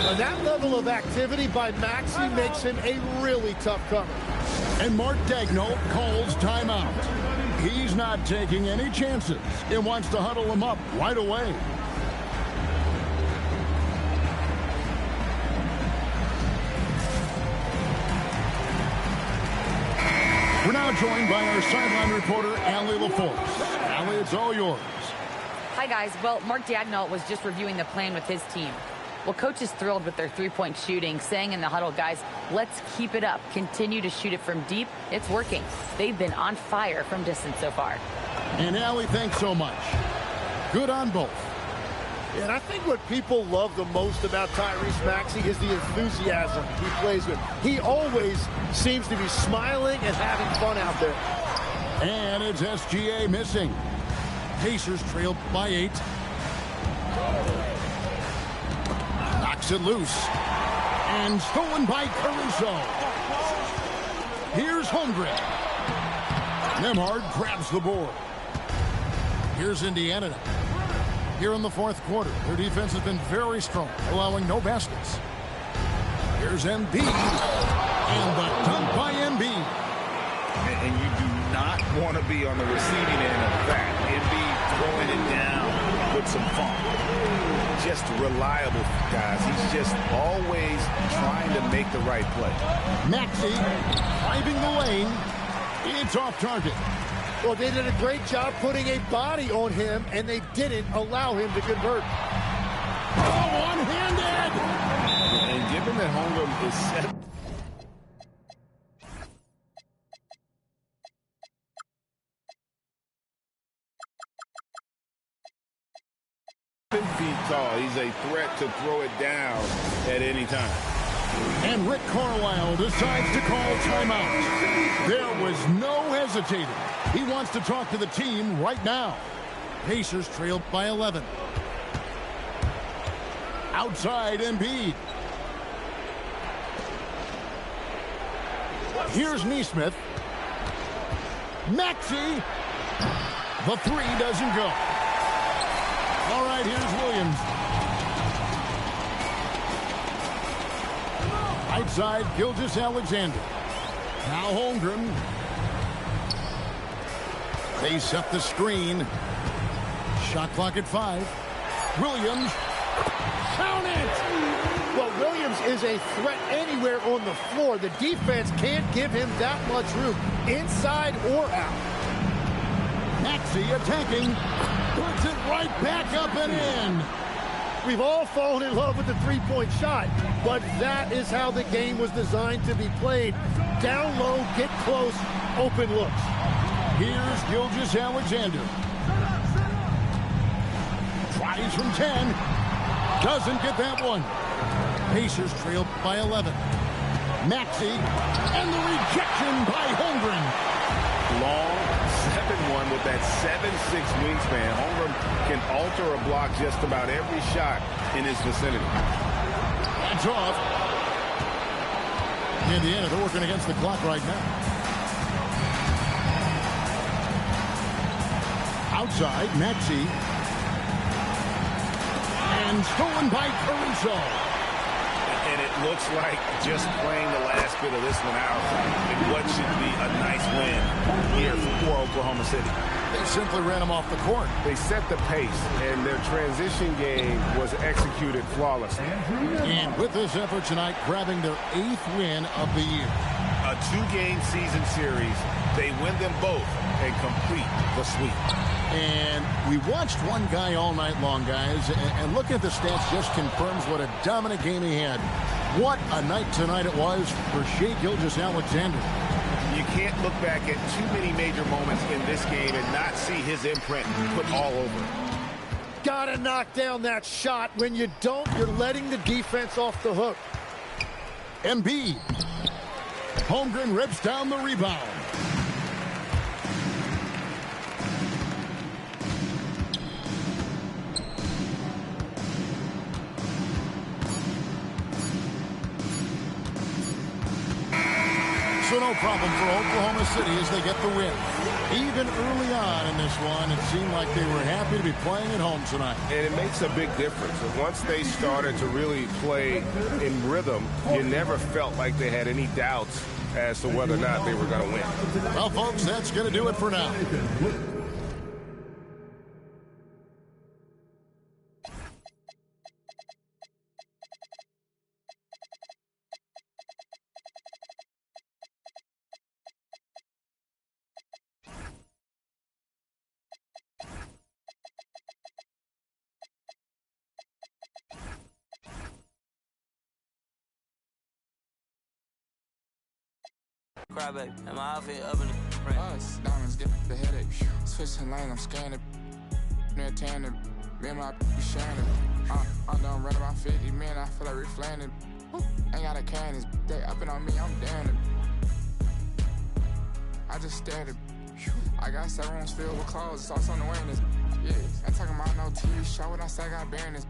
And that level of activity by Maxey makes him a really tough cover. And Mark Daigneault calls timeout. He's not taking any chances. He wants to huddle him up right away. We're now joined by our sideline reporter, Allie LaForce. Allie, it's all yours. Hi, guys. Well, Mark Daigneault was just reviewing the plan with his team. Well, coach is thrilled with their three-point shooting, saying in the huddle, guys, let's keep it up. Continue to shoot it from deep. It's working. They've been on fire from distance so far. And Allie, thanks so much. Good on both. And I think what people love the most about Tyrese Maxey is the enthusiasm he plays with. He always seems to be smiling and having fun out there. And it's SGA missing. Pacers trailed by 8. Knocks it loose. And stolen by Caruso. Here's Holmgren. Nembhard grabs the board. Here's Indiana now. Here in the fourth quarter, their defense has been very strong, allowing no baskets. Here's Embiid. And the dunk by Embiid. And you do not want to be on the receiving end of that. Embiid throwing it down with some funk. Just reliable, guys. He's just always trying to make the right play. Maxey driving the lane. It's off target. Well, they did a great job putting a body on him, and they didn't allow him to convert. Oh, one-handed! And given that Holmgren is set. 10 feet tall. He's a threat to throw it down at any time. And Rick Carlisle decides to call timeout. There was no hesitating. He wants to talk to the team right now. Pacers trailed by 11. Outside, Embiid. Here's Nesmith. Maxey. The 3 doesn't go. All right, here's Williams. Outside, Gilgeous-Alexander. Now Holmgren. They set the screen. Shot clock at 5. Williams. Count it! Well, Williams is a threat anywhere on the floor. The defense can't give him that much room, inside or out. Maxey attacking. Puts it right back up and in. We've all fallen in love with the three-point shot, but that is how the game was designed to be played. Down low, get close, open looks. Here's Gilgeous-Alexander. Tries from 10. Doesn't get that one. Pacers trailed by 11. Maxey, and the rejection by Holmgren. Long 7-1 with that 7'6" wingspan. Holmgren can alter a block just about every shot in his vicinity. That's off. Indiana, they're working against the clock right now. Outside, Maxey. And and stolen by Caruso. And it looks like just playing the last bit of this one out in what should be a nice win here for Oklahoma City. They simply ran him off the court. They set the pace, and their transition game was executed flawlessly. And with this effort tonight, grabbing their 8th win of the year. A 2-game season series. They win them both and complete the sweep. And we watched one guy all night long, guys, and looking at the stats just confirms what a dominant game he had. What a night tonight it was for Shai Gilgeous-Alexander. You can't look back at too many major moments in this game and not see his imprint put all over. Gotta knock down that shot. When you don't, you're letting the defense off the hook. Embiid. Holmgren rips down the rebound. So no problem for Oklahoma City as they get the win. Even early on in this one, it seemed like they were happy to be playing at home tonight. And it makes a big difference. And once they started to really play in rhythm, you never felt like they had any doubts as to whether or not they were going to win. Well, folks, that's going to do it for now. Crybaby, and my outfit up in the front. Us, diamonds get the headache. Switching lanes, I'm scanning. Near tanning, me and my be sharing it. I'm done running my 50 men, I feel like reflating. Ain't got a can, they upping on me, I'm down it. I just stared at. I got 7 rooms filled with clothes, it's also on the way in this. Yeah, ain't talking about no TV show when I say I got business.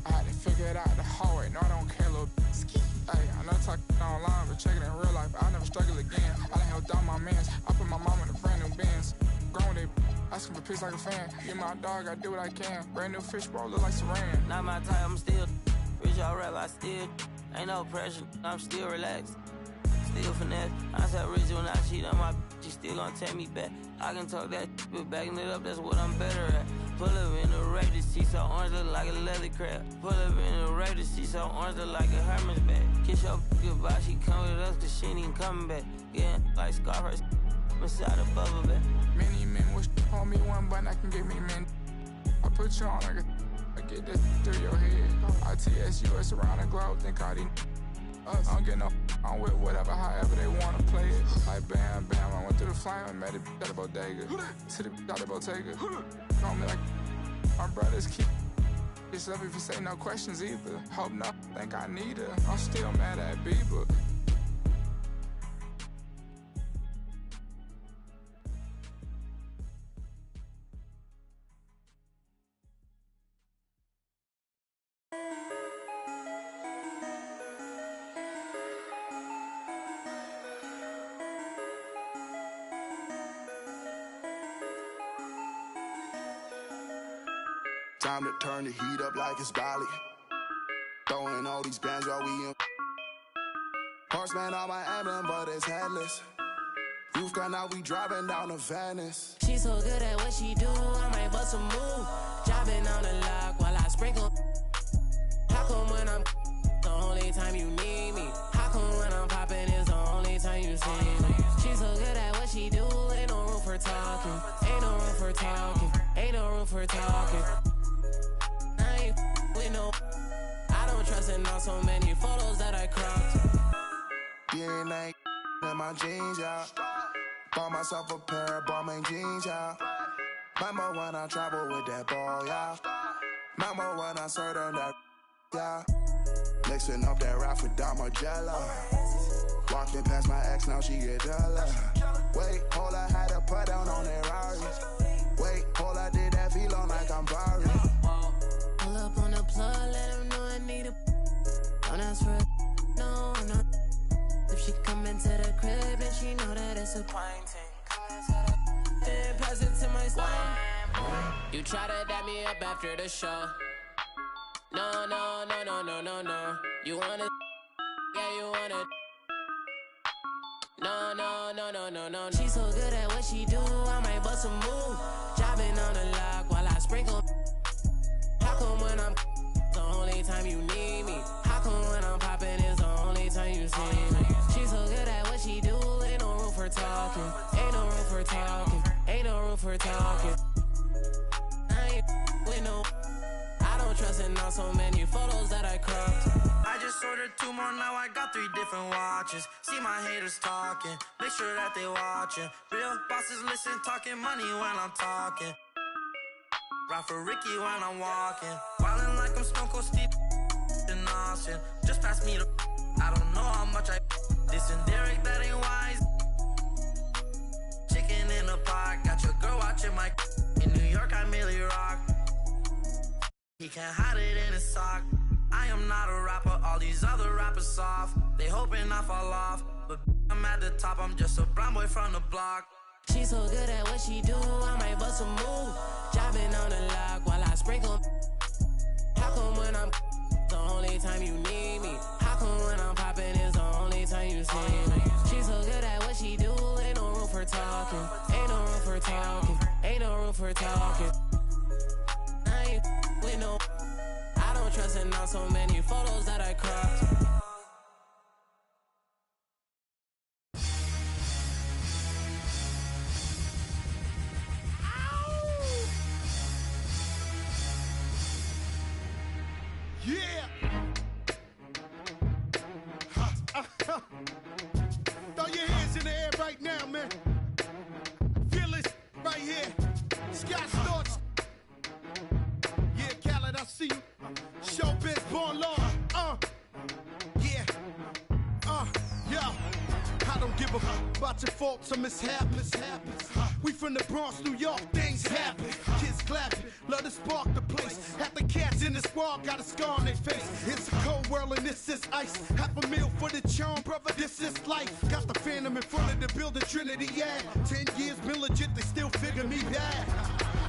I had to figure it out the hallway, no, I don't care, little ski. Hey, I know talking online, but check it in real life. I'll never struggle again. I done helped out my mans. I put my mom in a brand new Benz. Grown they asking for pics like a fan. You my dog, I do what I can. Brand new fish bowl, look like Saran. Not my type, I'm still rich, all rap, I still ain't no pressure. I'm still relaxed, still finesse. I said rich when I cheat on my bitch, she still gonna take me back. I can talk that but backing it up, that's what I'm better at. Pull up in the Raiders, she so orange look like a leather crab. Pull up in the Raiders, she so orange look like a Hermes bag. Kiss your goodbye, she come with us cause she ain't even coming back. Yeah, like Scarface, inside a bubble bag. Many men wish on me one button, I can get many men. I put you on like I get that through your head. ITS around the globe, think all these us. I don't get no, I'm with whatever, however they wanna play it. Like bam, bam, I went through the flame and met it at the bodega. To the out the Bottega. Call me like my brothers keep. Just love if you say no questions either. Hope not, think I need her. I'm still mad at Bieber. Time to turn the heat up like it's Bali. Throwing all these bands while we in. Horseman on my emblem, but it's headless. You've gone out, we driving down to Venice. She's so good at what she do, I might bust a move. Driving on the lock while I sprinkle. How come when I'm the only time you need me? How come when I'm popping is the only time you see me? She's so good at what she do, ain't no room for talking. Ain't no room for talking. Ain't no room for talking. I don't trust in on so many photos that I cropped. DNA in my jeans, yeah. Bought myself a pair of Balmain jeans, yeah. Remember when I traveled with that ball, yeah. Remember when I served on that, yeah. Mixing up that rap with Don Margiela. Walking past my ex, now she get jealous. Wait, hold I had to put down on that Rari. Wait, hold I did that V-Long like I'm Barry. Pull up on the plug, let him know I need a. Don't ask for a no, no. If she come into the crib, then she know that it's a pine tank. Then pass it to my slime. You try to dap me up after the show. No, no, no, no, no, no, no. You wanna, yeah, you wanna. No, no, no, no, no, no. She's so good at what she do, I might bust a move. Dropping on the lock while I sprinkle. How come when I'm the only time you need me? How come when I'm popping is the only time you see me? She's so good at what she do, ain't no room for talking. Ain't no room for talking. Ain't no room for talking. I ain't with no. I don't trust in all so many photos that I cropped. I just ordered 2 more, now I got 3 different watches. See my haters talking, make sure that they watching. Real bosses listen, talking money when I'm talking. Ride for Ricky when I'm walking. Wildin' like I'm Stone Cold Steve in Austin. Just pass me the. I don't know how much I. This and Derek, that ain't wise. Chicken in the pot, got your girl watching my. In New York, I merely rock. He can't hide it in his sock. I am not a rapper, all these other rappers soft. They hoping I fall off, but I'm at the top, I'm just a brown boy from the block. She's so good at what she do, I might bust a move. Dropping on the lock while I sprinkle. How come when I'm the only time you need me? How come when I'm popping is the only time you see me? She's so good at what she do, ain't no room for talking. Ain't no room for talking. Ain't no room for talking. I ain't with no. I don't trust in all so many photos that I cropped. Yeah! Throw your hands in the air right now, man. Feel it right here. Scott Storch. Yeah, Khaled, I see you. Showbiz, born law. Yeah. Yo. I don't give a fuck about your faults or mishaps. We from the Bronx, New York, things happen. Kids clapping, love to spark the place. Half the cats in the squad got a scar on their face. It's a cold world and this is ice. $500,000 for the charm, brother, this is life. Got the Phantom in front of the building, Trinity, yeah. 10 years been legit, they still figure me bad.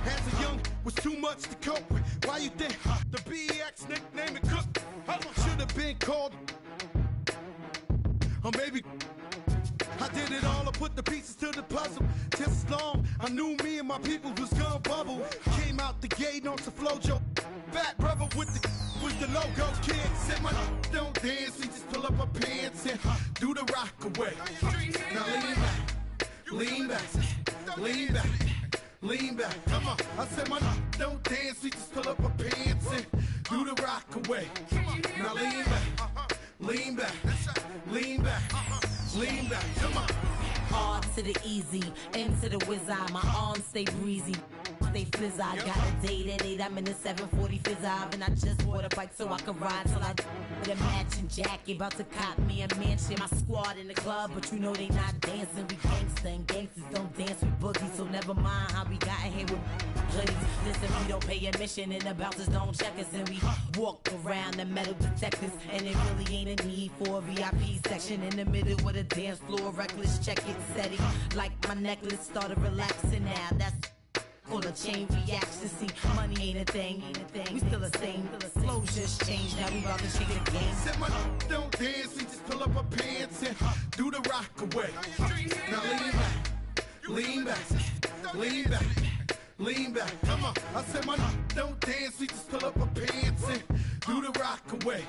As a young, was too much to cope with. Why you think the BEX nickname it Cook? Should have been called, or maybe I did it all, I put the pieces to the puzzle. Just as long, I knew me and my people was gonna bubble. Came out the gate on some flojo. Fat brother with the logo. Kid said my don't dance, we just pull up our pants and do the rock away. Now lean back, lean back, lean back. Come on, I said my don't dance, we just pull up our pants and do the rock away. Now lean back, lean back, lean back. Lean back, come on. Hard to the easy, into the whiz-eye. My arms stay breezy, stay fizz-eye. Got a date at 8, I'm in the 740 fizz-eye. And I just bought a bike so I can ride till I with a matching jacket. About to cop me a mansion. My squad in the club, but you know they not dancing. We gangsta and gangsters don't dance with boogies. So never mind how we got in here with hoodies. Listen, we don't pay admission and the bouncers don't check us. And we walk around the metal detectors. And it really ain't a need for a VIP section in the middle with a dance floor. Reckless, check it, steady. Like my necklace started relaxing now. That's called a chain reaction. See, money ain't a thing. We still the same. Flows just changed. Now we about to shake the game. Said my don't dance, we just pull up our pants and do the rock away. Now lean back, lean back, lean back. Come on, I said my don't dance, we just pull up our pants and do the rock away.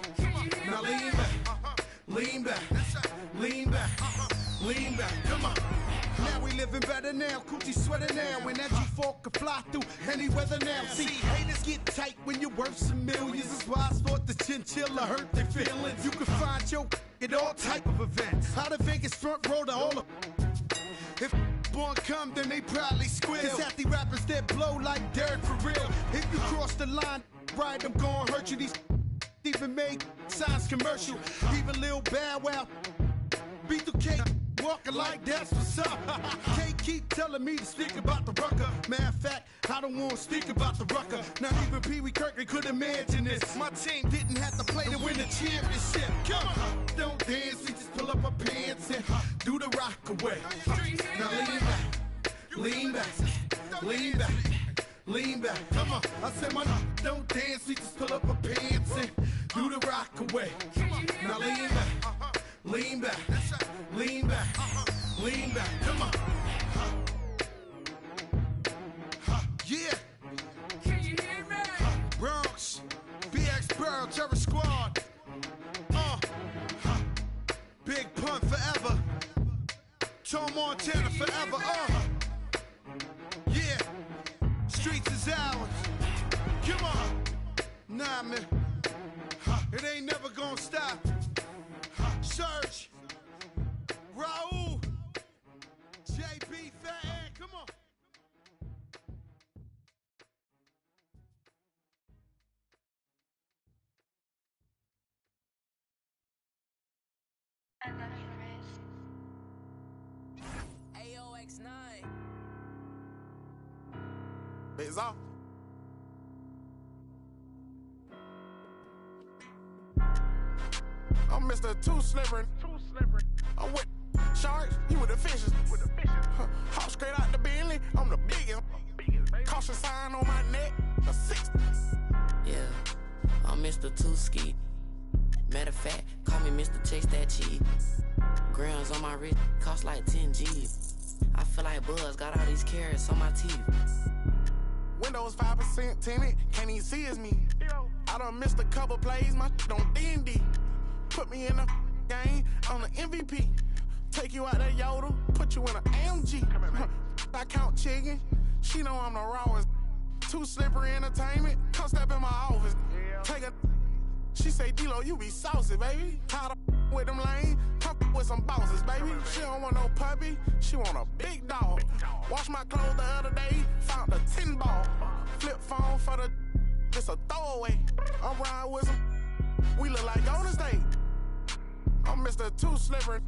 Now lean back, lean back, lean back, lean back. Come on. Now we living better now, coochie sweater now, and that G4 can fly through any weather now. See, haters get tight when you're worth some millions. That's why I thought the chinchilla hurt their feelings. You can find your at all type of events. Out of Vegas front row to all of. If born come, then they probably squeal. Cause half the rappers that blow like Derek for real. If you cross the line, right, I'm gonna hurt you. These even made signs commercial. Even Lil Bow Wow, B2K. Walking like that's what's up. Can't keep telling me to speak about the rucker. Matter of fact, I don't want to speak about the rucker. Not even Pee Wee Kirkland could imagine this. My team didn't have to play to win the championship. Come on, don't dance, we just pull up our pants and do the rock away. Now lean back, lean back, lean back. Come on, I said my don't dance, we just pull up our pants way. Now lean back, lean back, lean back, lean back. Come on. Yeah. Can you hear me? Bronx, BX Pearl, Terror Squad. Big Pun forever. Tom Montana forever. Yeah. Streets is ours. Come on. Nah, man. It ain't never gonna stop. Search. Raul. JB Fat Ant. Come on. AOX9. It's off. I'm Mr. Too Slippery. I'm with sharks, you with the fishes. Hop straight out the Bentley, I'm the biggest. Caution sign on my neck, a 60. Yeah, I'm Mr. Too Ski. Matter of fact, call me Mr. Chase That Cheese. Grams on my wrist, cost like 10 G's. I feel like Buzz, got all these carrots on my teeth. Windows 5% tinted, can't even see it's me. I done missed a couple plays, my on D&D. Put me in the game, I'm the MVP. Take you out that Yoda, put you in an AMG. I count chicken, she know I'm the rawest. Too Slippery Entertainment, come step in my office. Take a, she say, D-Lo, you be saucy, baby. Tired of with them lanes, come with some bosses, baby. She don't want no puppy, she want a big dog. Wash my clothes the other day, found a 10 ball. Flip phone for the, it's a throwaway. I'm riding with some, we look like Golden State. I'm Mr. Too Slippery.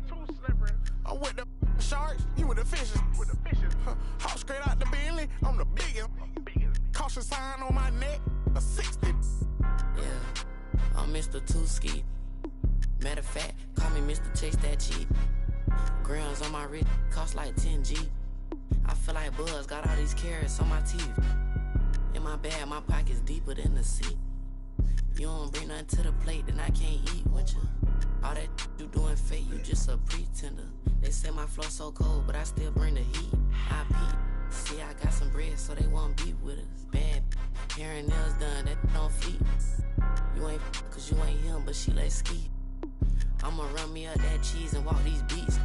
I'm with the sharks, you with the fishes. Hop straight out the Bentley, I'm the biggest. Caution sign on my neck, a 60. Yeah, I'm Mr. Too Ski. Matter of fact, call me Mr. Chase That Cheese. Grams on my wrist, cost like 10 G. I feel like Buzz, got all these carrots on my teeth. In my bag, my pocket's deeper than the sea. You don't bring nothing to the plate, then I can't eat with you. All that you doing fake, you just a pretender. They say my flow so cold, but I still bring the heat. I peep. See, I got some bread, so they won't beat with us. Bad hair and nails done, that don't feed. You ain't cause you ain't him, but she let ski. I'ma run me up that cheese and walk these beats.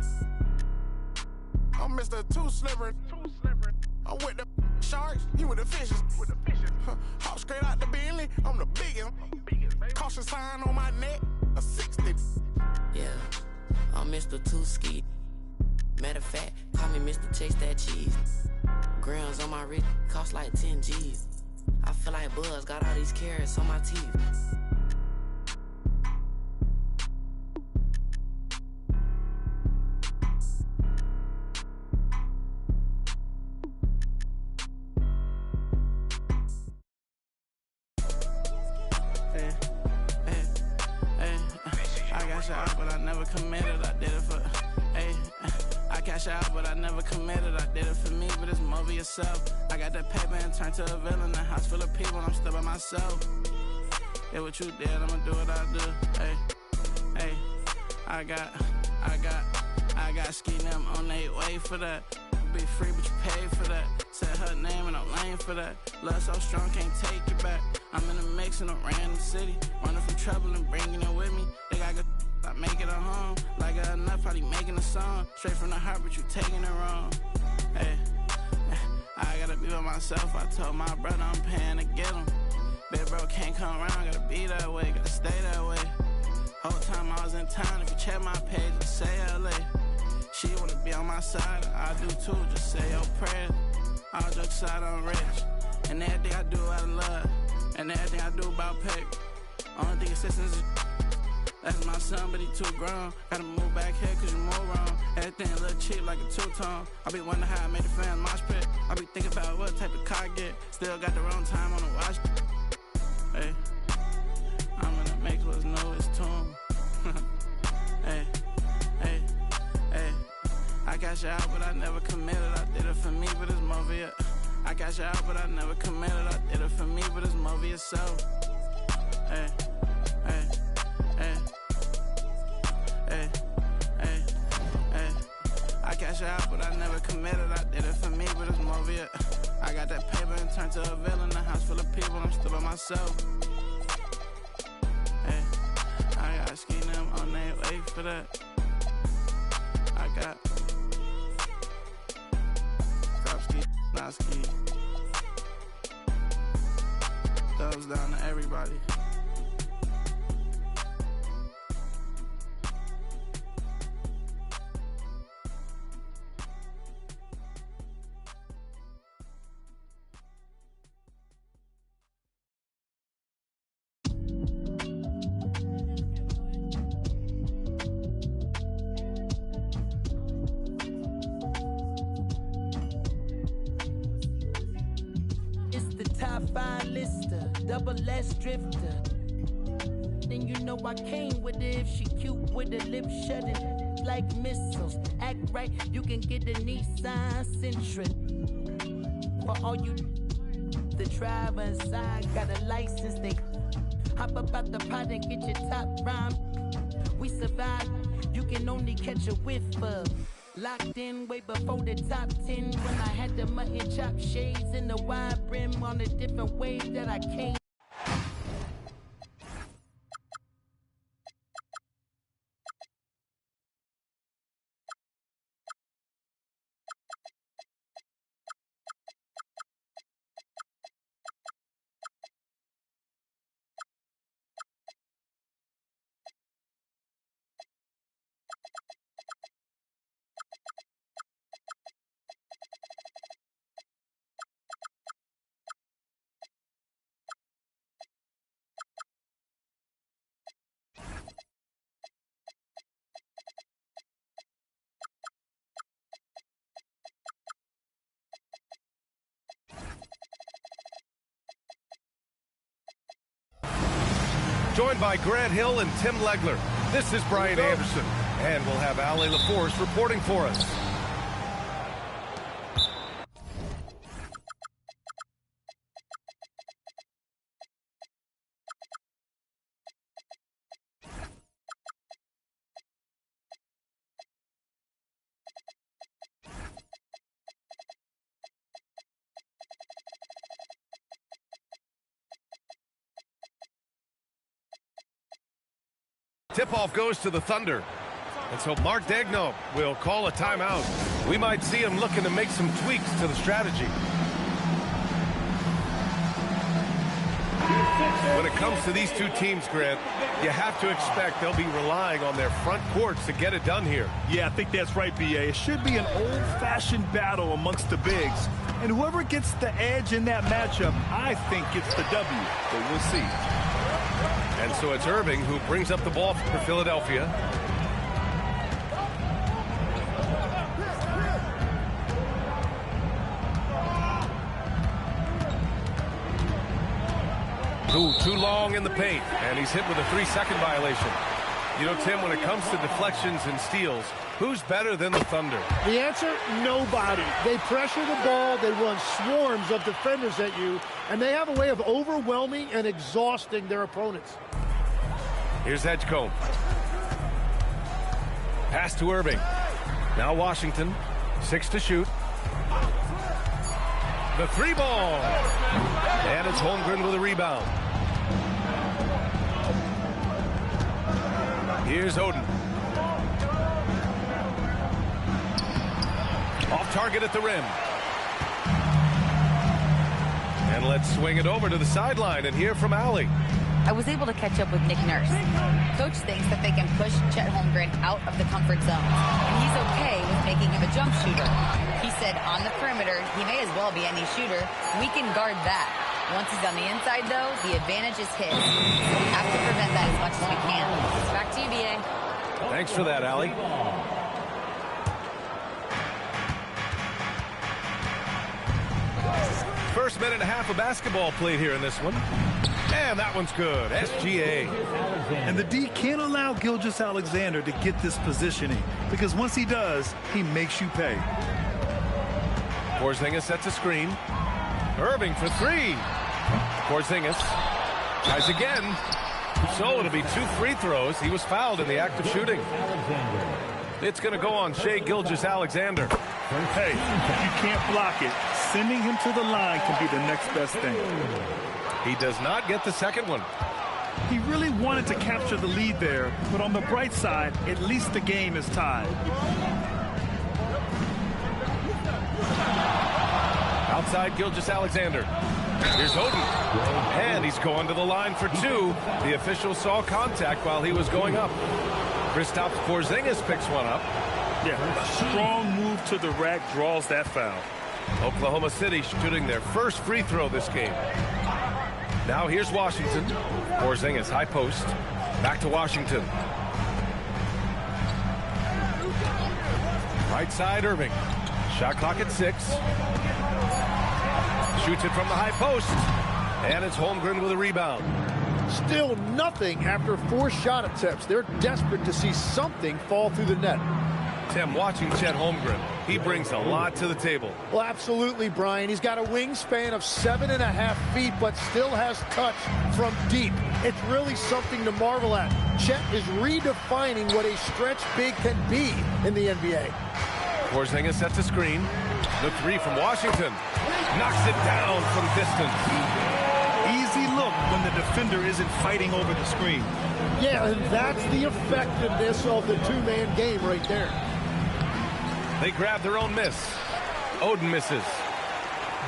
I'm Mr. Too Slippery. I'm with the sharks, you with the fishes. Hop straight out the Bentley, I'm the biggest. Caution sign on my neck, a 60. Yeah, I'm Mr. Too Ski. Matter of fact, call me Mr. Chase That Cheese. Grams on my wrist, cost like 10 G's. I feel like Buzz, got all these carrots on my teeth. But I never committed, I did it for, I cash out, but I never committed, I did it for me, but it's more for yourself. I got that paper and turned to a villain, a house full of people, I'm still by myself. Yeah, what you did, I'ma do what I do, I got ski them on their way for that. Be free, but you pay for that. Said her name and I'm lame for that. Love so strong, can't take it back. I'm in a mix in a random city, running from trouble and bringing it with me. They got good, I make it a home. Like I enough, probably making a song. Straight from the heart, but you taking it wrong. Hey, I gotta be by myself. I told my brother I'm paying to get him. Big bro can't come around, gotta be that way, gotta stay that way. Whole time I was in town, if you check my page, just say LA. She wanna be on my side, I do too, just say your prayers. All jokes aside, I'm rich. And everything I do out of love. And everything I do about paper. Only thing assistance is that's my son, but he too grown. Gotta move back here cause you move wrong. Everything a little cheap like a two-tone. I be wondering how I made the fans mosh pit. I be thinking about what type of car I get. Still got the wrong time on the watch. Hey, I'm in the mix what's new, it's tune. Hey. I cash out, but I never committed. I did it for me, but it's more for you. I cash out, but I never committed. I did it for me, but it's more for yourself. Hey. never committed, I did it for me, but it's more of it. I got that paper and turned to a villain. A house full of people, I'm still by myself. Hey, I got ski them on their way for that. I got crop ski, not ski. Thumbs down to everybody. Double S drifter. Then you know I came with it. If she cute with the lip shutting like missiles. Act right, you can get a Nissan Sentra. For all you the driver inside got a license, they hop up out the pot and get your top rhyme. We survive, you can only catch a whiff of. Locked in way before the top 10 when I had the mutton chop shades and the wide brim on a different wave that I came. Joined by Grant Hill and Tim Legler. This is Brian Anderson, and we'll have Ali LaForce reporting for us. Tip-off goes to the Thunder. And so Mark Daigneault will call a timeout. We might see him looking to make some tweaks to the strategy. When it comes to these two teams, Grant, you have to expect they'll be relying on their front courts to get it done here. Yeah, I think that's right, B.A. It should be an old-fashioned battle amongst the bigs. And whoever gets the edge in that matchup, I think gets the W. But we'll see. And so it's Irving who brings up the ball for Philadelphia. Ooh, too long in the paint, and he's hit with a 3-second violation. You know, Tim, when it comes to deflections and steals, who's better than the Thunder? The answer, nobody. They pressure the ball, they run swarms of defenders at you, and they have a way of overwhelming and exhausting their opponents. Here's Edgecombe. Pass to Irving. Now Washington, 6 to shoot. The 3-ball. And it's Holmgren with a rebound. Here's Oden. Off target at the rim. And let's swing it over to the sideline and hear from Ali. I was able to catch up with Nick Nurse. Coach thinks that they can push Chet Holmgren out of the comfort zone, and he's okay with making him a jump shooter. He said on the perimeter, he may as well be any shooter. We can guard that. Once he's on the inside, though, the advantage is his. So we have to prevent that as much as we can. Back to you, B.A. Thanks for that, Ali. First minute and a half of basketball played here in this one. And that one's good. SGA. And the D can't allow Gilgeous-Alexander to get this positioning, because once he does, he makes you pay. Porzingis sets a screen. Irving for 3. Porzingis tries again. So it'll be 2 free throws. He was fouled in the act of shooting. It's going to go on Shai Gilgeous-Alexander. Hey, if you can't block it, sending him to the line can be the next best thing. He does not get the second one. He really wanted to capture the lead there, but on the bright side, at least the game is tied. Outside Gilgeous-Alexander. Here's Oden. And he's going to the line for two. The official saw contact while he was going up. Kristaps Porzingis picks one up. Yeah, a strong move to the rack draws that foul. Oklahoma City shooting their first free throw this game. Now here's Washington. Porzingis, high post. Back to Washington. Right side, Irving. Shot clock at 6. Shoots it from the high post. And it's Holmgren with a rebound. Still nothing after 4 shot attempts. They're desperate to see something fall through the net. Tim, watching Chet Holmgren, he brings a lot to the table. Well, absolutely, Brian. He's got a wingspan of 7.5 feet, but still has touch from deep. It's really something to marvel at. Chet is redefining what a stretch big can be in the NBA. Porzingis sets a screen. The 3 from Washington. Knocks it down from distance. Easy look when the defender isn't fighting over the screen. Yeah, and that's the effectiveness of the two-man game right there. They grab their own miss. Oden misses.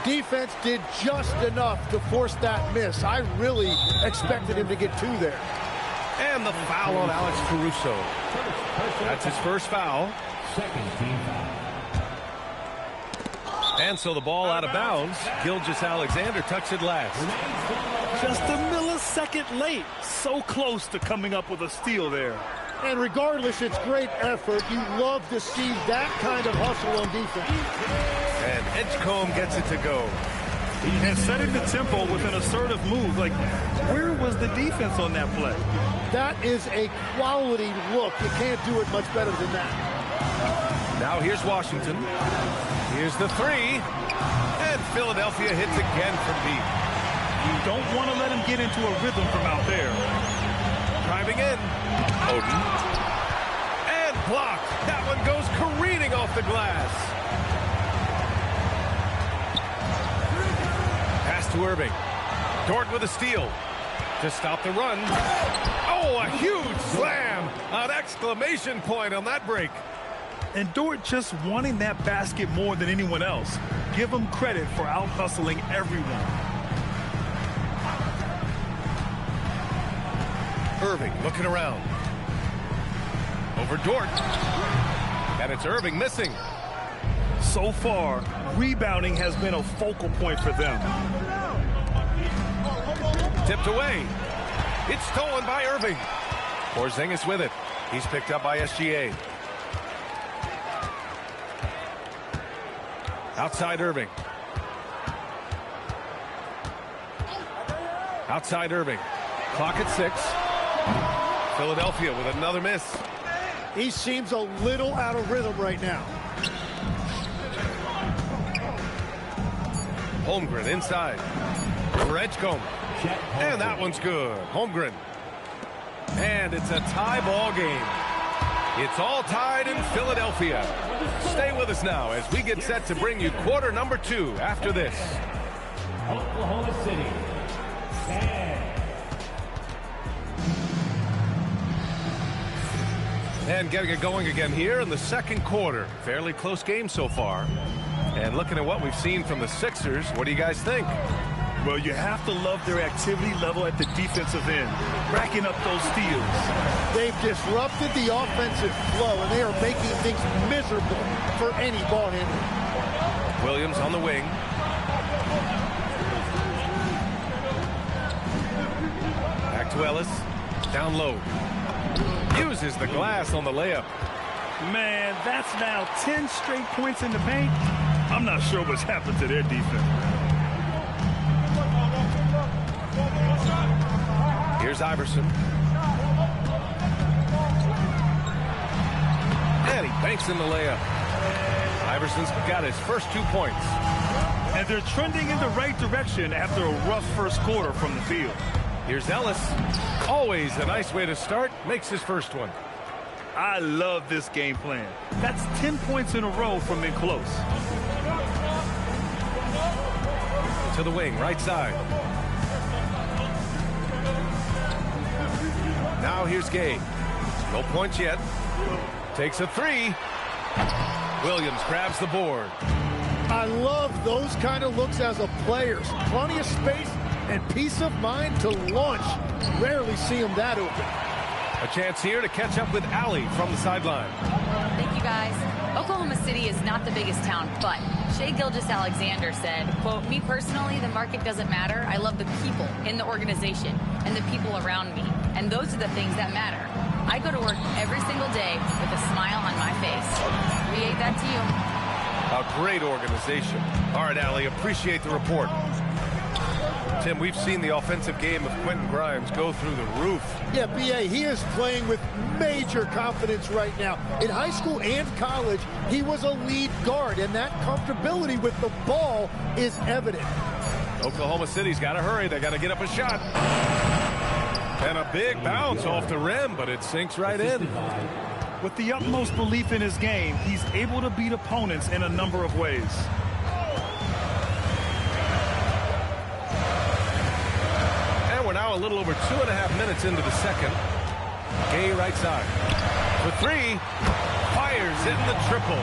Defense did just enough to force that miss. I really expected him to get 2 there. And the foul on Alex Caruso. That's his first foul. Second team foul. And so the ball out of bounds. Gilgeous-Alexander tucks it last. Just a millisecond late. So close to coming up with a steal there. And regardless, it's great effort. You love to see that kind of hustle on defense. And Edgecombe gets it to go. And setting the tempo with an assertive move. Like, where was the defense on that play? That is a quality look. You can't do it much better than that. Now here's Washington. Here's the 3. And Philadelphia hits again from deep. You don't want to let him get into a rhythm from out there. Driving in. Oden. And blocked. That one goes careening off the glass. Pass to Irving. Dort with a steal. To stop the run. Oh, a huge slam. An exclamation point on that break. And Dort just wanting that basket more than anyone else. Give him credit for out-hustling everyone. Irving looking around. Over Dort. And it's Irving missing. So far, rebounding has been a focal point for them. Tipped away. It's stolen by Irving. Porzingis with it. He's picked up by SGA. Outside Irving. Outside Irving. Clock at 6. Philadelphia with another miss. He seems a little out of rhythm right now. Holmgren inside. For Edgecombe. And that one's good. Holmgren. And it's a tie ball game. It's all tied in Philadelphia. Stay with us now as we get set to bring you quarter number 2 after this. Oklahoma City. And getting it going again here in the second quarter. Fairly close game so far. And looking at what we've seen from the Sixers, what do you guys think? Well, you have to love their activity level at the defensive end, racking up those steals. They've disrupted the offensive flow, and they are making things miserable for any ball handler. Williams on the wing. Back to Ellis. Down low. Uses the glass on the layup. Man, that's now 10 straight points in the paint. I'm not sure what's happened to their defense. Here's Iverson. And he banks in the layup. Iverson's got his first 2 points. And they're trending in the right direction after a rough first quarter from the field. Here's Ellis. Always a nice way to start. Makes his first one. I love this game plan. That's 10 points in a row from in close. To the wing, right side. Now here's Gay. No points yet. Takes a three. Williams grabs the board. I love those kind of looks as a player. Plenty of space and peace of mind to launch. Rarely see him that open. A chance here to catch up with Allie from the sideline. Thank you, guys. Oklahoma City is not the biggest town, but Shai Gilgeous-Alexander said, quote, "Me personally, the market doesn't matter. I love the people in the organization and the people around me. And those are the things that matter. I go to work every single day with a smile on my face." Create that to you. A great organization. All right, Allie, appreciate the report. Tim, we've seen the offensive game of Quentin Grimes go through the roof. Yeah, B.A., he is playing with major confidence right now. In high school and college, he was a lead guard, and that comfortability with the ball is evident. Oklahoma City's got to hurry. They got to get up a shot. And a big bounce off the rim, but it sinks right in. With the utmost belief in his game, he's able to beat opponents in a number of ways. And we're now a little over 2.5 minutes into the second. Gay right side. For three. Fires in the triple.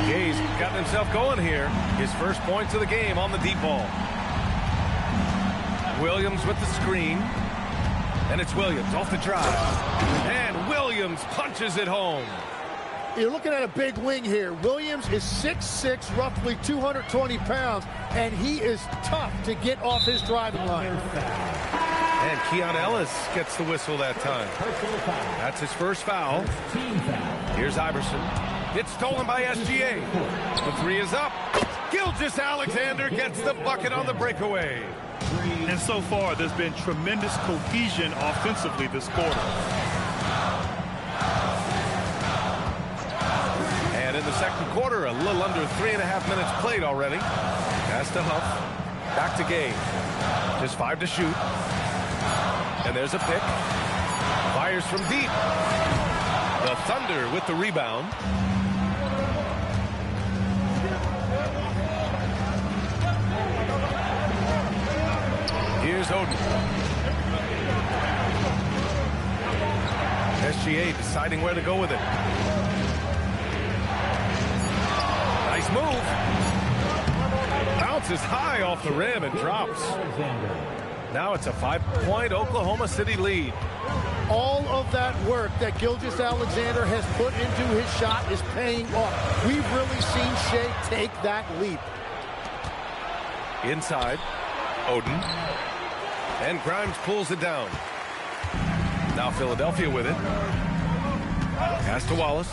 Gay's gotten himself going here. His first points of the game on the deep ball. Williams with the screen. And it's Williams off the drive. And Williams punches it home. You're looking at a big wing here. Williams is 6'6", roughly 220 pounds, and he is tough to get off his driving line. And Keon Ellis gets the whistle that time. That's his first foul. Here's Iverson. It's stolen by SGA. The three is up. Gilgeous-Alexander gets the bucket on the breakaway. And so far, there's been tremendous cohesion offensively this quarter. And in the second quarter, a little under 3.5 minutes played already. Pass to Huff. Back to Gay. Just 5 to shoot. And there's a pick. Fires from deep. The Thunder with the rebound. Here's Oden. SGA deciding where to go with it. Nice move. Bounces high off the rim and drops. Now it's a 5-point Oklahoma City lead. All of that work that Gilgeous-Alexander has put into his shot is paying off. We've really seen Shai take that leap. Inside, Oden. And Grimes pulls it down. Now Philadelphia with it. Pass to Wallace.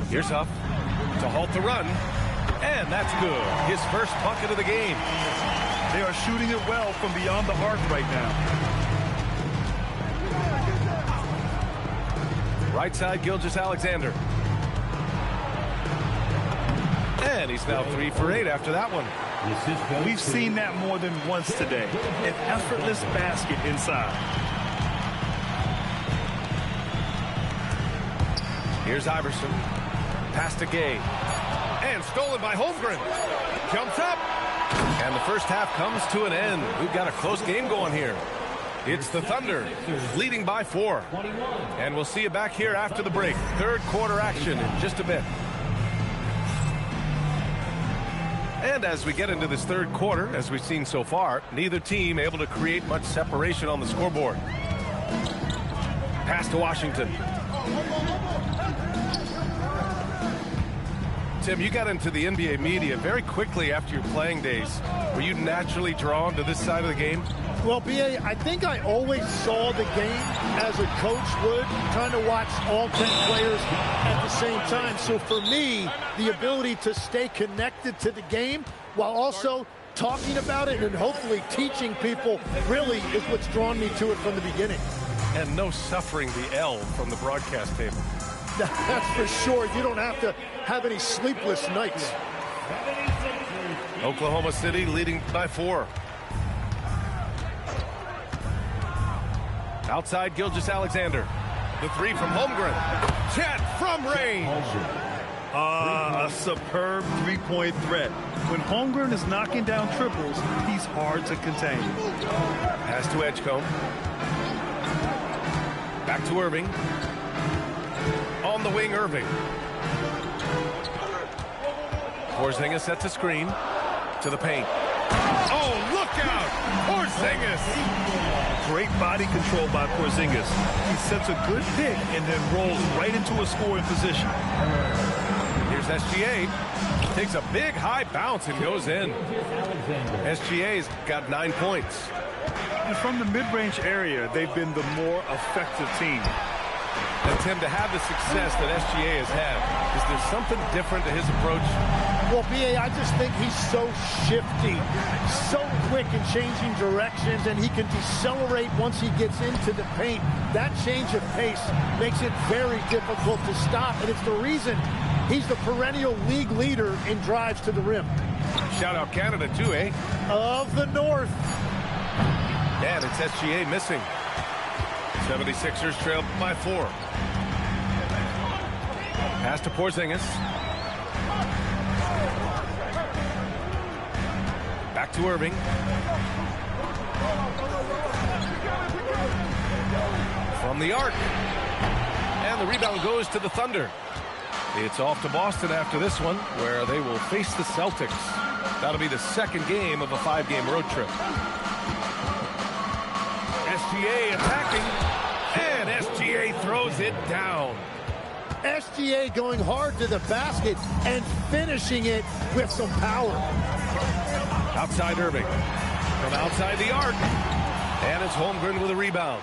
Here's Huff to halt the run. And that's good. His first bucket of the game. They are shooting it well from beyond the arc right now. Right side, Gilgeous-Alexander. And he's now 3 for 8 after that one. We've seen that more than once today. An effortless basket inside. Here's Iverson. Pass to Gay. And stolen by Holmgren. Jumps up. And the first half comes to an end. We've got a close game going here. It's the Thunder leading by 4. And we'll see you back here after the break. Third quarter action in just a bit. And as we get into this third quarter, as we've seen so far, neither team able to create much separation on the scoreboard. Pass to Washington. Tim, you got into the NBA media very quickly after your playing days. Were you naturally drawn to this side of the game? Well, B.A., I think I always saw the game as a coach would, trying to watch all 10 players at the same time. So for me, the ability to stay connected to the game while also talking about it and hopefully teaching people really is what's drawn me to it from the beginning. And no suffering the L from the broadcast table. That's for sure. You don't have to have any sleepless nights. Oklahoma City leading by 4. Outside Gilgeous-Alexander. The three from Holmgren. Chet from range. A superb three-point threat. When Holmgren is knocking down triples, he's hard to contain. Pass to Edgecombe. Back to Irving. On the wing, Irving. Porzingis sets a screen to the paint. Oh, look out! Porzingis! Great body control by Porzingis. He sets a good pick and then rolls right into a scoring position. Here's SGA. Takes a big high bounce and goes in. SGA's got 9 points. And from the mid-range area, they've been the more effective team. And Tim, to have the success that SGA has had, is there something different to his approach? Well, B.A., I just think he's so shifty, so quick in changing directions, and he can decelerate once he gets into the paint. That change of pace makes it very difficult to stop, and it's the reason he's the perennial league leader in drives to the rim. Shout out Canada too, eh? Of the North. And it's SGA missing. 76ers trail by 4. Pass to Porzingis. Back to Irving. From the arc. And the rebound goes to the Thunder. It's off to Boston after this one, where they will face the Celtics. That'll be the second game of a 5-game road trip. SGA attacking, and SGA throws it down. SGA going hard to the basket and finishing it with some power. Outside Irving. From outside the arc. And it's Holmgren with a rebound.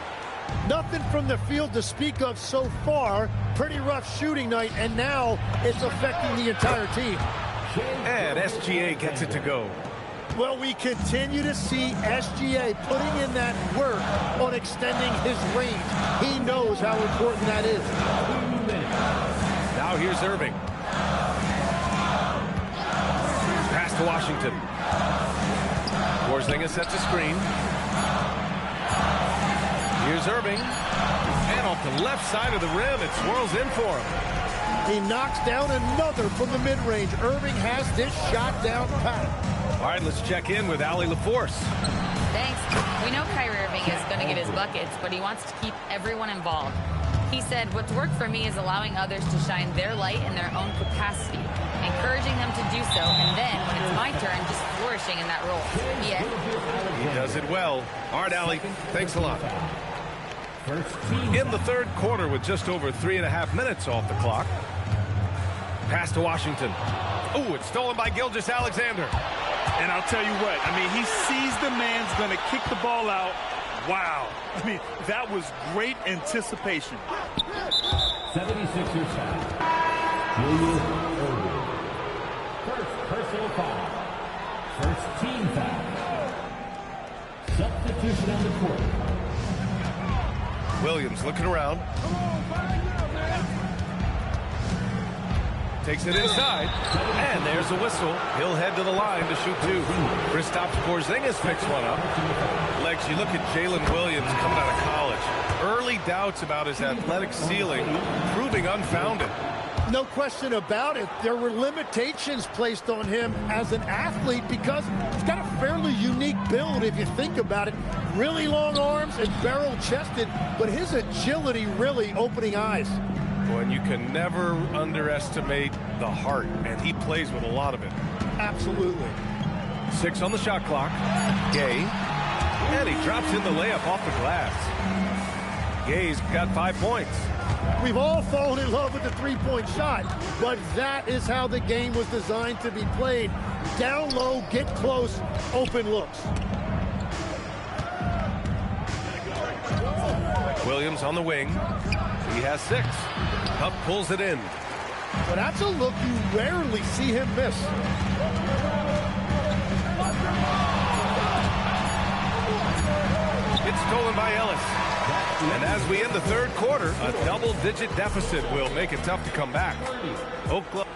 Nothing from the field to speak of so far. Pretty rough shooting night, and now it's affecting the entire team. And SGA gets it to go. Well, we continue to see SGA putting in that work on extending his range. He knows how important that is. Now here's Irving. Pass to Washington. Porzingis sets a screen. Here's Irving. And off the left side of the rim, it swirls in for him. He knocks down another from the mid-range. Irving has this shot down pat. All right, let's check in with Allie LaForce. Thanks. We know Kyrie Irving is going to get his buckets, but he wants to keep everyone involved. He said, what's worked for me is allowing others to shine their light in their own capacity, encouraging them to do so, and then, when it's my turn, just flourishing in that role. Yeah. He does it well. All right, Allie, thanks a lot. In the third quarter with just over 3.5 minutes off the clock. Pass to Washington. Oh, it's stolen by Gilgeous-Alexander. And I'll tell you what, I mean, he sees the man's going to kick the ball out. Wow. I mean, that was great anticipation. 76ers foul. Julius Irving. First personal foul. First team foul. Substitution on the court. Williams looking around. Takes it inside. And there's a whistle. He'll head to the line to shoot 2. Kristaps Porzingis picks one up. Legs, you look at Jalen Williams coming out of college. Early doubts about his athletic ceiling proving unfounded. No question about it. There were limitations placed on him as an athlete because he's got a fairly unique build if you think about it. Really long arms and barrel-chested, but his agility really opening eyes. Well, and you can never underestimate the heart, and he plays with a lot of it. Absolutely. 6 on the shot clock. Gay. And he drops in the layup off the glass. Gay's got 5 points. We've all fallen in love with the three-point shot, but that is how the game was designed to be played. Down low, get close, open looks. Williams on the wing. He has 6. Hupp pulls it in. But that's a look you rarely see him miss. It's stolen by Ellis. And as we end the third quarter, a double-digit deficit will make it tough to come back. Oklahoma.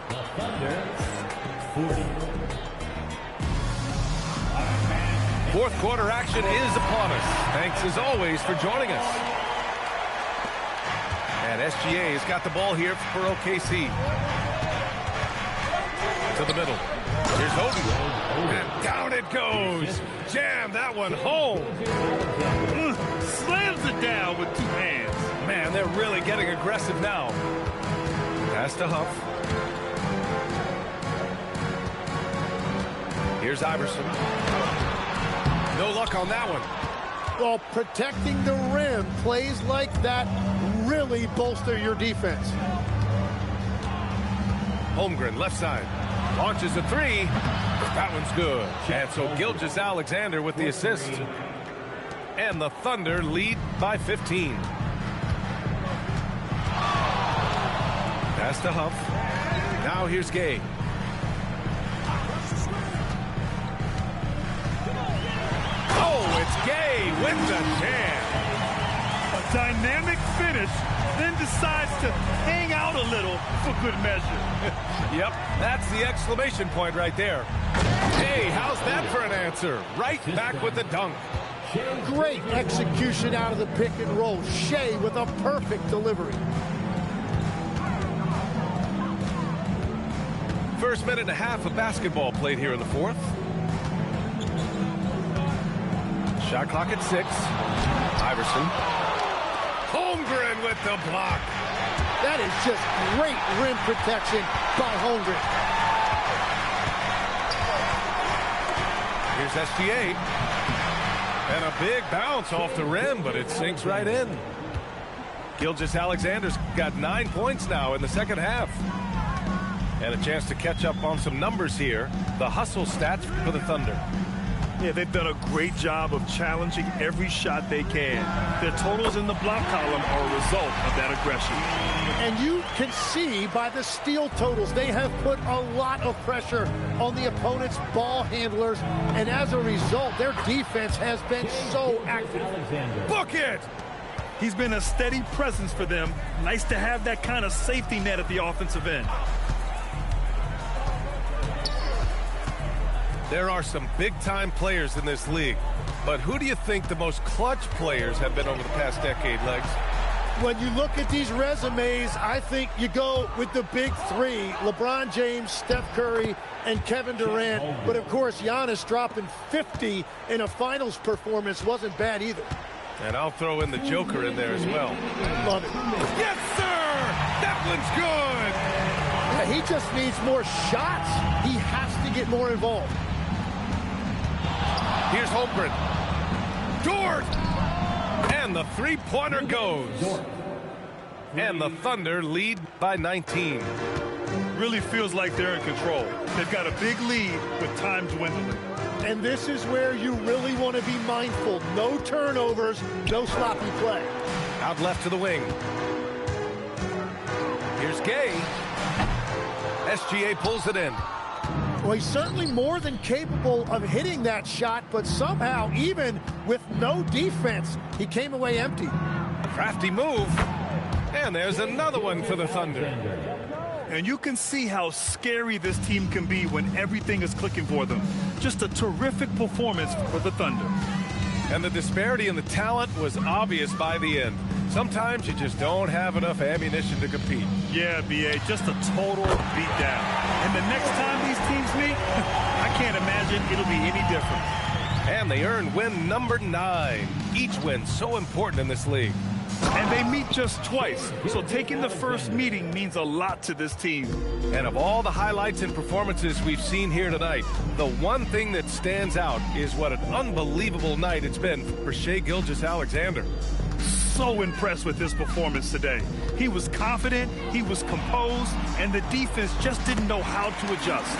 Fourth quarter action is upon us. Thanks as always for joining us. And SGA has got the ball here for OKC. To the middle. Here's Oden. And down it goes. Jam that one home. Slams it down with 2 hands. Man, they're really getting aggressive now. Pass to Huff. Here's Iverson. No luck on that one. Well, protecting the rim, plays like that really bolster your defense. Holmgren, left side. Launches a 3. That one's good. And so Gilgeous-Alexander with the assist. And the Thunder lead by 15. Pass to Huff. Now here's Gay. Oh, it's Gay with the jam. A dynamic finish, then decides to hang out a little for good measure. Yep, that's the exclamation point right there. Hey, how's that for an answer? Right back with the dunk. Great execution out of the pick and roll. Shea with a perfect delivery. First minute and a half of basketball played here in the fourth. Shot clock at 6. Iverson. Holmgren with the block. That is just great rim protection by Holmgren. Here's SGA. And a big bounce off the rim, but it sinks right in. Gilgeous-Alexander's got 9 points now in the second half. And a chance to catch up on some numbers here. The hustle stats for the Thunder. Yeah, they've done a great job of challenging every shot they can. Their totals in the block column are a result of that aggression. And you can see by the steal totals, they have put a lot of pressure on the opponent's ball handlers. And as a result, their defense has been so active. Book it! He's been a steady presence for them. Nice to have that kind of safety net at the offensive end. There are some big-time players in this league. But who do you think the most clutch players have been over the past decade, Legs? When you look at these resumes, I think you go with the big 3. LeBron James, Steph Curry, and Kevin Durant. But, of course, Giannis dropping 50 in a finals performance wasn't bad either. And I'll throw in the Joker in there as well. Love it. Yes, sir! That one's good! Yeah, he just needs more shots. He has to get more involved. Here's Holmgren. Dort! And the three-pointer goes. And the Thunder lead by 19. Really feels like they're in control. They've got a big lead with time dwindling. And this is where you really want to be mindful. No turnovers, no sloppy play. Out left to the wing. Here's Gay. SGA pulls it in. Well, he's certainly more than capable of hitting that shot, but somehow, even with no defense, he came away empty. Crafty move. And there's another one for the Thunder. And you can see how scary this team can be when everything is clicking for them. Just a terrific performance for the Thunder. And the disparity in the talent was obvious by the end. Sometimes you just don't have enough ammunition to compete. Yeah, B.A., just a total beatdown. And the next time these teams meet, I can't imagine it'll be any different. And they earn win number 9. Each win so important in this league. And they meet just twice, so taking the first meeting means a lot to this team. And of all the highlights and performances we've seen here tonight, the one thing that stands out is what an unbelievable night it's been for Shai Gilgeous-Alexander. So impressed with his performance today. He was confident, he was composed, and the defense just didn't know how to adjust.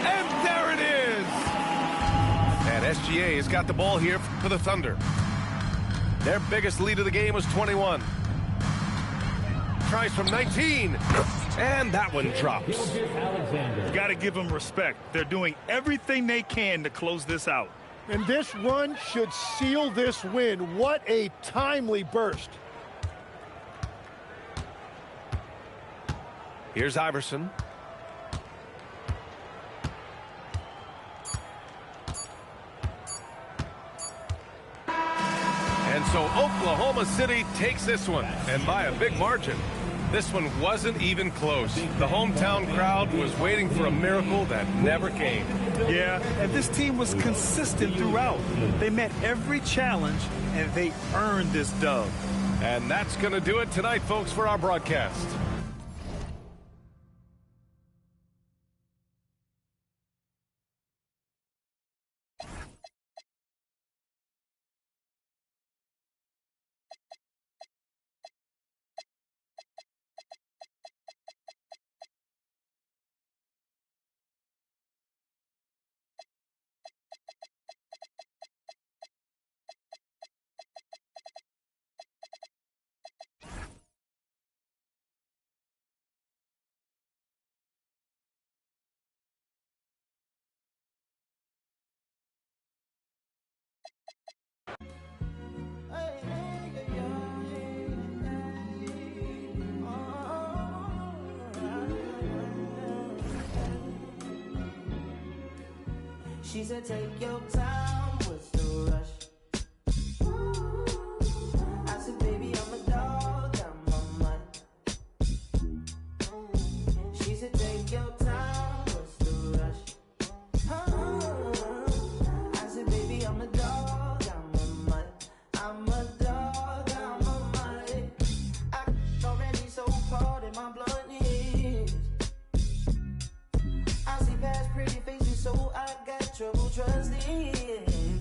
And there it is! And SGA has got the ball here for the Thunder. Their biggest lead of the game was 21. Tries from 19. And that one drops. Got to give them respect. They're doing everything they can to close this out. And this run should seal this win. What a timely burst. Here's Iverson. And So Oklahoma City takes this one, and by a big margin. This one wasn't even close. The hometown crowd was waiting for a miracle that never came. Yeah, and this team was consistent throughout. They met every challenge, and they earned this dub. And that's going to do it tonight, folks, for our broadcast. She said, take your time, what's the rush? I said, baby, I'm a dog, I'm a mutt. She said, take your time, what's the rush? I said, baby, I'm a dog, I'm a mutt. I'm a dog, I'm a mutt. I already so cold in my blood is. I see past pretty faces, so I got trouble trusting,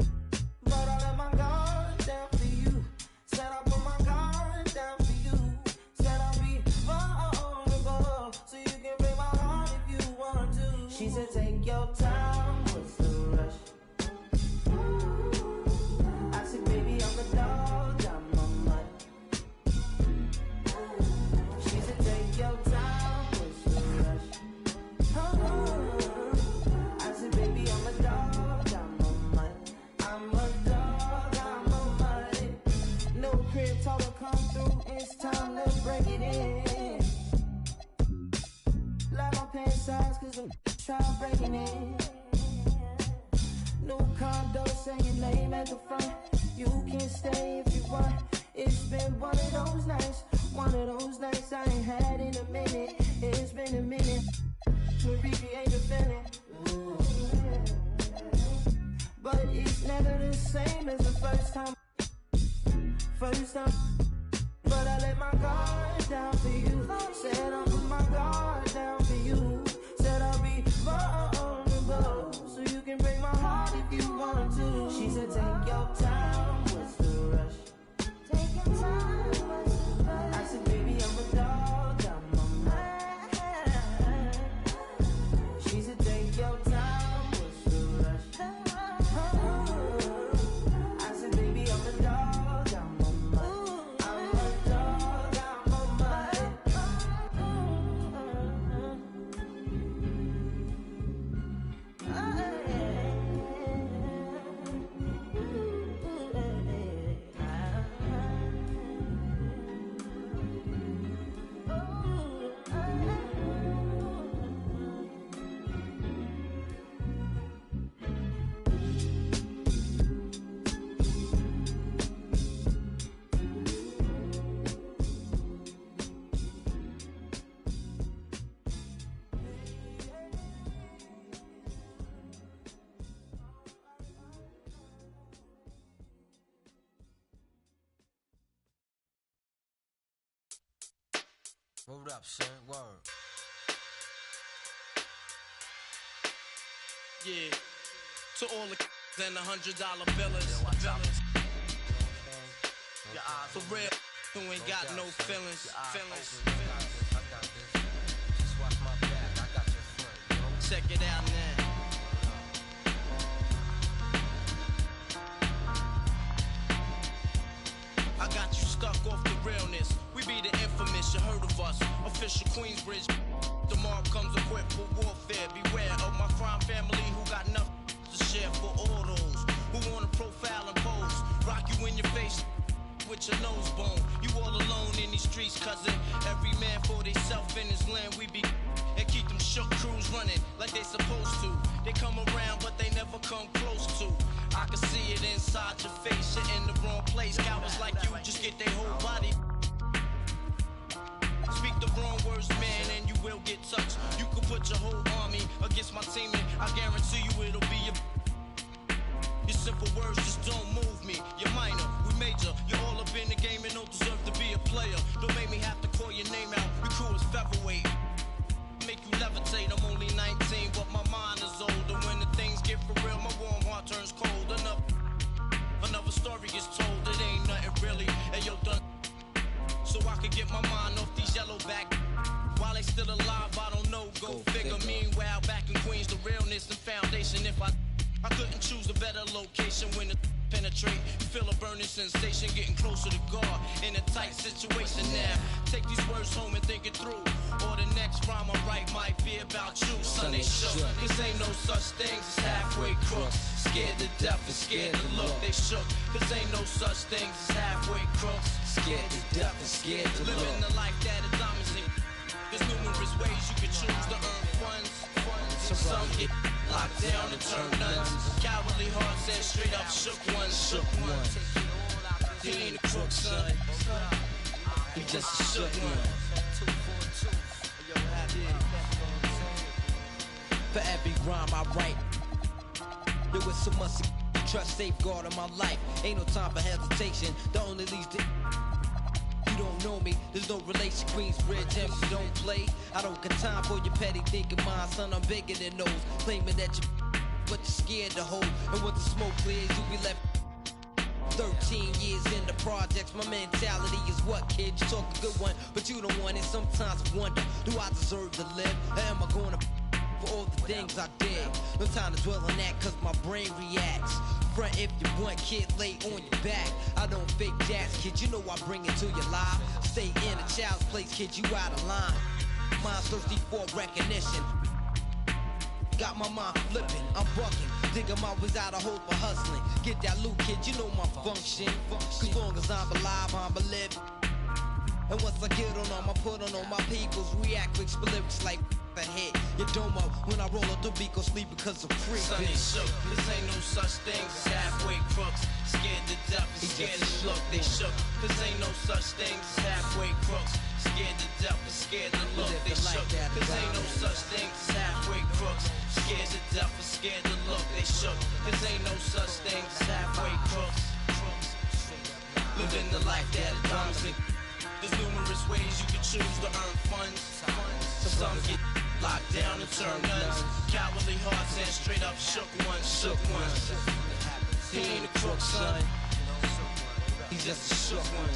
but I let my guard down for you. Said I put my guard down for you. Said I'll be vulnerable, so you can break my heart if you want to. She said, take your time, what's the rush? I said, baby, I'm a dog, I'm a mutt. She said, take your time, what's the rush? I said, baby, I'm a dog, I'm a mutt. I'm a dog, I'm a mutt. No crib taller come through, it's time to break it in. Like my pants size, cause I'm trying breaking it. New condo, say your name at the front. You can stay if you want. It's been one of those nights I ain't had in a minute. It's been a minute. To recreate the feeling. But it's never the same as the first time. But I let my guard down for you. Said I'll put my guard down for you. Said I'll be vulnerable, so you can break my heart if you want to. She said, take your time, what's the rush? Take your time, what's the rush? I said, baby, I'm a dog, I'm a mutt. She said, take your time, what's the rush? I said, baby, I'm a dog, I'm a mutt. I'm a dog, I'm a mutt. Word up, son. Word. Yeah. To all the and the $100 billers. For real, who ain't got no feelings. Check it out now. I got you stuck off the realness. We be the infamous, you heard of us. Official Queensbridge. Tomorrow comes equipped for warfare. Beware of my crime family who got nothing to share for all those who wanna profile and pose. Rock you in your face with your nose bone. You all alone in these streets, cousin. Every man for theyself in his land. We be and keep them shook crews running like they supposed to. They come around, but they never come close to. I can see it inside your face. You're in the wrong place. Cowards like you just get their whole body. Speak the wrong words, man, and you will get touched. You could put your whole army against my team, and I guarantee you it'll be your simple words just don't move me. You're minor, we major. You're all up in the game and don't deserve to be a player. Don't make me have to call your name out. Your crew is featherweight. Make you levitate. I'm only 19, but my mind is older. When the things get for real, my warm heart turns cold. Another story is told. It ain't nothing really. Hey, yo, done. So I could get my mind off these yellow back. While they still alive, I don't know. Go figure. Meanwhile, back in Queens, the realness and foundation. If I couldn't choose a better location when it penetrate, you feel a burning sensation, getting closer to God in a tight situation now. Take these words home and think it through, or the next rhyme I write might be about you. Son, they shook. Cause ain't no such things as halfway crooks. Scared to death and scared to look. They shook. Cause ain't no such things as halfway crooks. Scared to death and scared to look. Living the life that is diamonds. There's numerous ways you can choose to earn funds. Some get locked down and turn nuns. Cowardly hearts and straight up shook ones. He ain't a crook, son. He just a shook one. For every rhyme I write, there was so much trust safeguard in my life. Ain't no time for hesitation. The only leads to you don't know me, there's no relation. Queensbridge, and we don't play. I don't got time for your petty thinking, mind, son. I'm bigger than those. Claiming that you, but you're scared to hold. And once the smoke clears, you be left. 13 years in the projects, my mentality is what, kid? You talk a good one, but you don't want it. Sometimes I wonder, do I deserve to live? Or am I gonna for all the things I did? No time to dwell on that, cause my brain reacts. Front if you want, kid, lay on your back. I don't fake jazz, kid, you know I bring it to your life. Stay in a child's place, kid, you out of line. Mind's thirsty for recognition. Got my mind flipping, I'm bucking. Digging my ways out of hope for hustling. Get that loot, kid, you know my function. Cause long as I'm alive, I'm a live. And once I get on them, I put on all my peoples. React quick, spit lyrics like the hit. You don't know when I roll up the beat, go sleep because I'm free. Son, they shook. This ain't no such thing as halfway crooks. Scared to death and scared to look. They shook. This ain't no such thing as halfway crooks. Scared to death and scared to look. They shook. This ain't no such thing as halfway crooks. Scared to death and scared to look. They shook. This ain't no such thing as halfway crooks. Living the life that it comes in. There's numerous ways you can choose to earn funds. Some get locked down and turn nuns. Cowardly hearts and straight up shook ones. He ain't a crook, son. He's just a shook one.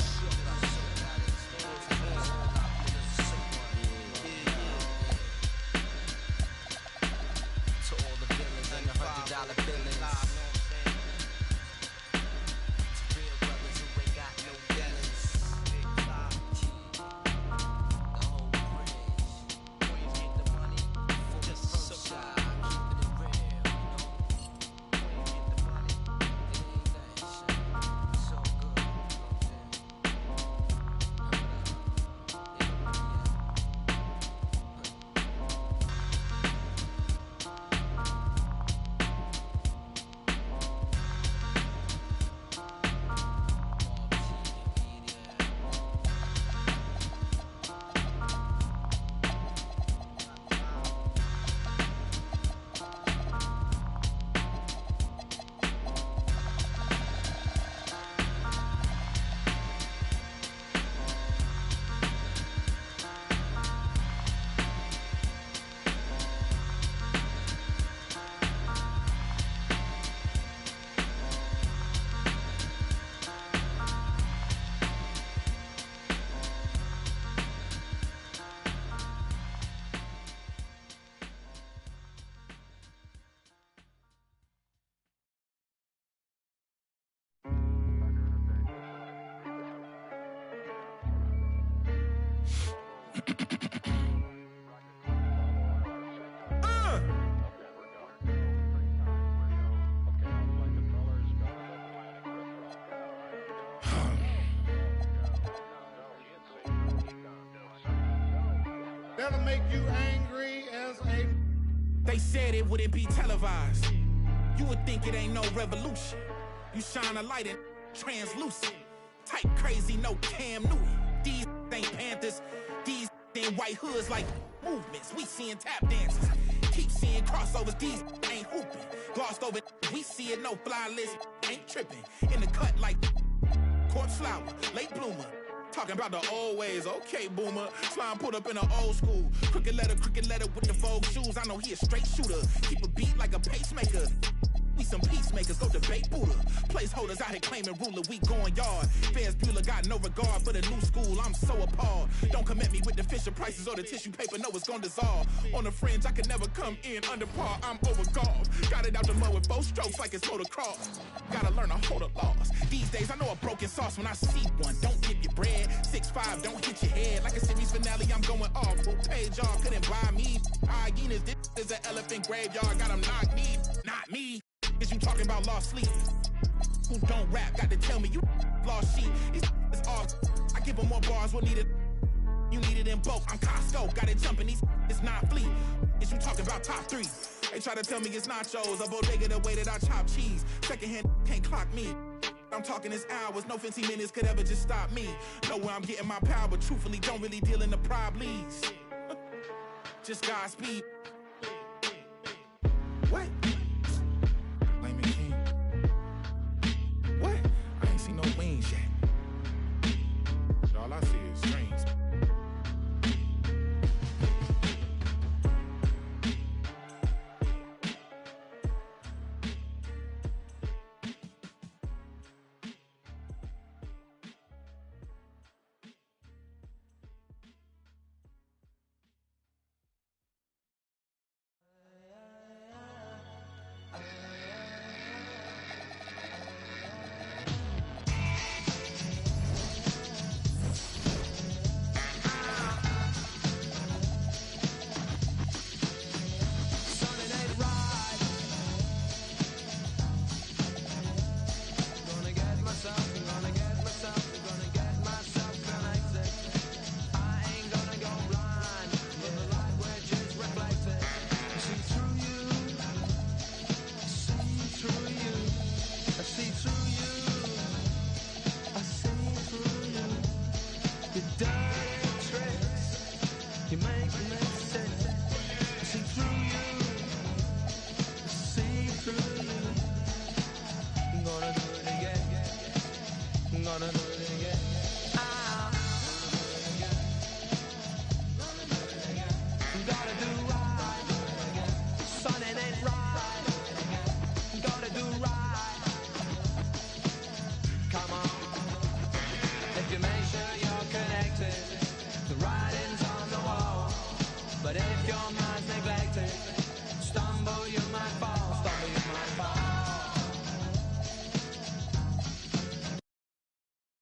To all the villains and the $100 billings. That'll make you angry as a... They said it wouldn't be televised. You would think it ain't no revolution. You shine a light and translucent. Type crazy, no Cam Newton. These ain't Panthers. These ain't white hoods like movements. We seeing tap dances. Keep seeing crossovers. These ain't hooping. Glossed over. We see it, no fly list. Ain't tripping. In the cut like corpse flower, late bloomer. Talking about the old ways, okay, boomer. Slime put up in an old school. Crooked letter with the Vogue shoes. I know he a straight shooter. Keep a beat like a pacemaker. We some peacemakers, go debate Buddha. Placeholders out here claiming ruler, we going yard. Fairs Bueller got no regard for the new school, I'm so appalled. Don't come at me with the Fisher prices or the tissue paper, no, it's gonna dissolve. On the fringe, I can never come in under par, I'm overgolfed. Got it out the mud with 4 strokes like it's motocross. Gotta learn to hold a loss. These days, I know a broken sauce when I see one. Don't give your bread, 6'5", don't hit your head. Like a series finale, I'm going off. Who paid y'all, couldn't buy me. Hyenas, this is an elephant graveyard, got them knocked me, not me. Is you talking about lost sleep? Who don't rap, got to tell me you lost sheep. It's all, I give them more bars, we'll need it. You need it in bulk, I'm Costco, got it jumping, it's not fleet. Is you talking about top 3? They try to tell me it's nachos, a bodega the way that I chop cheese. Secondhand can't clock me. I'm talking this hours, no 15 minutes could ever just stop me. Know where I'm getting my power, but truthfully don't really deal in the problems. Just Godspeed.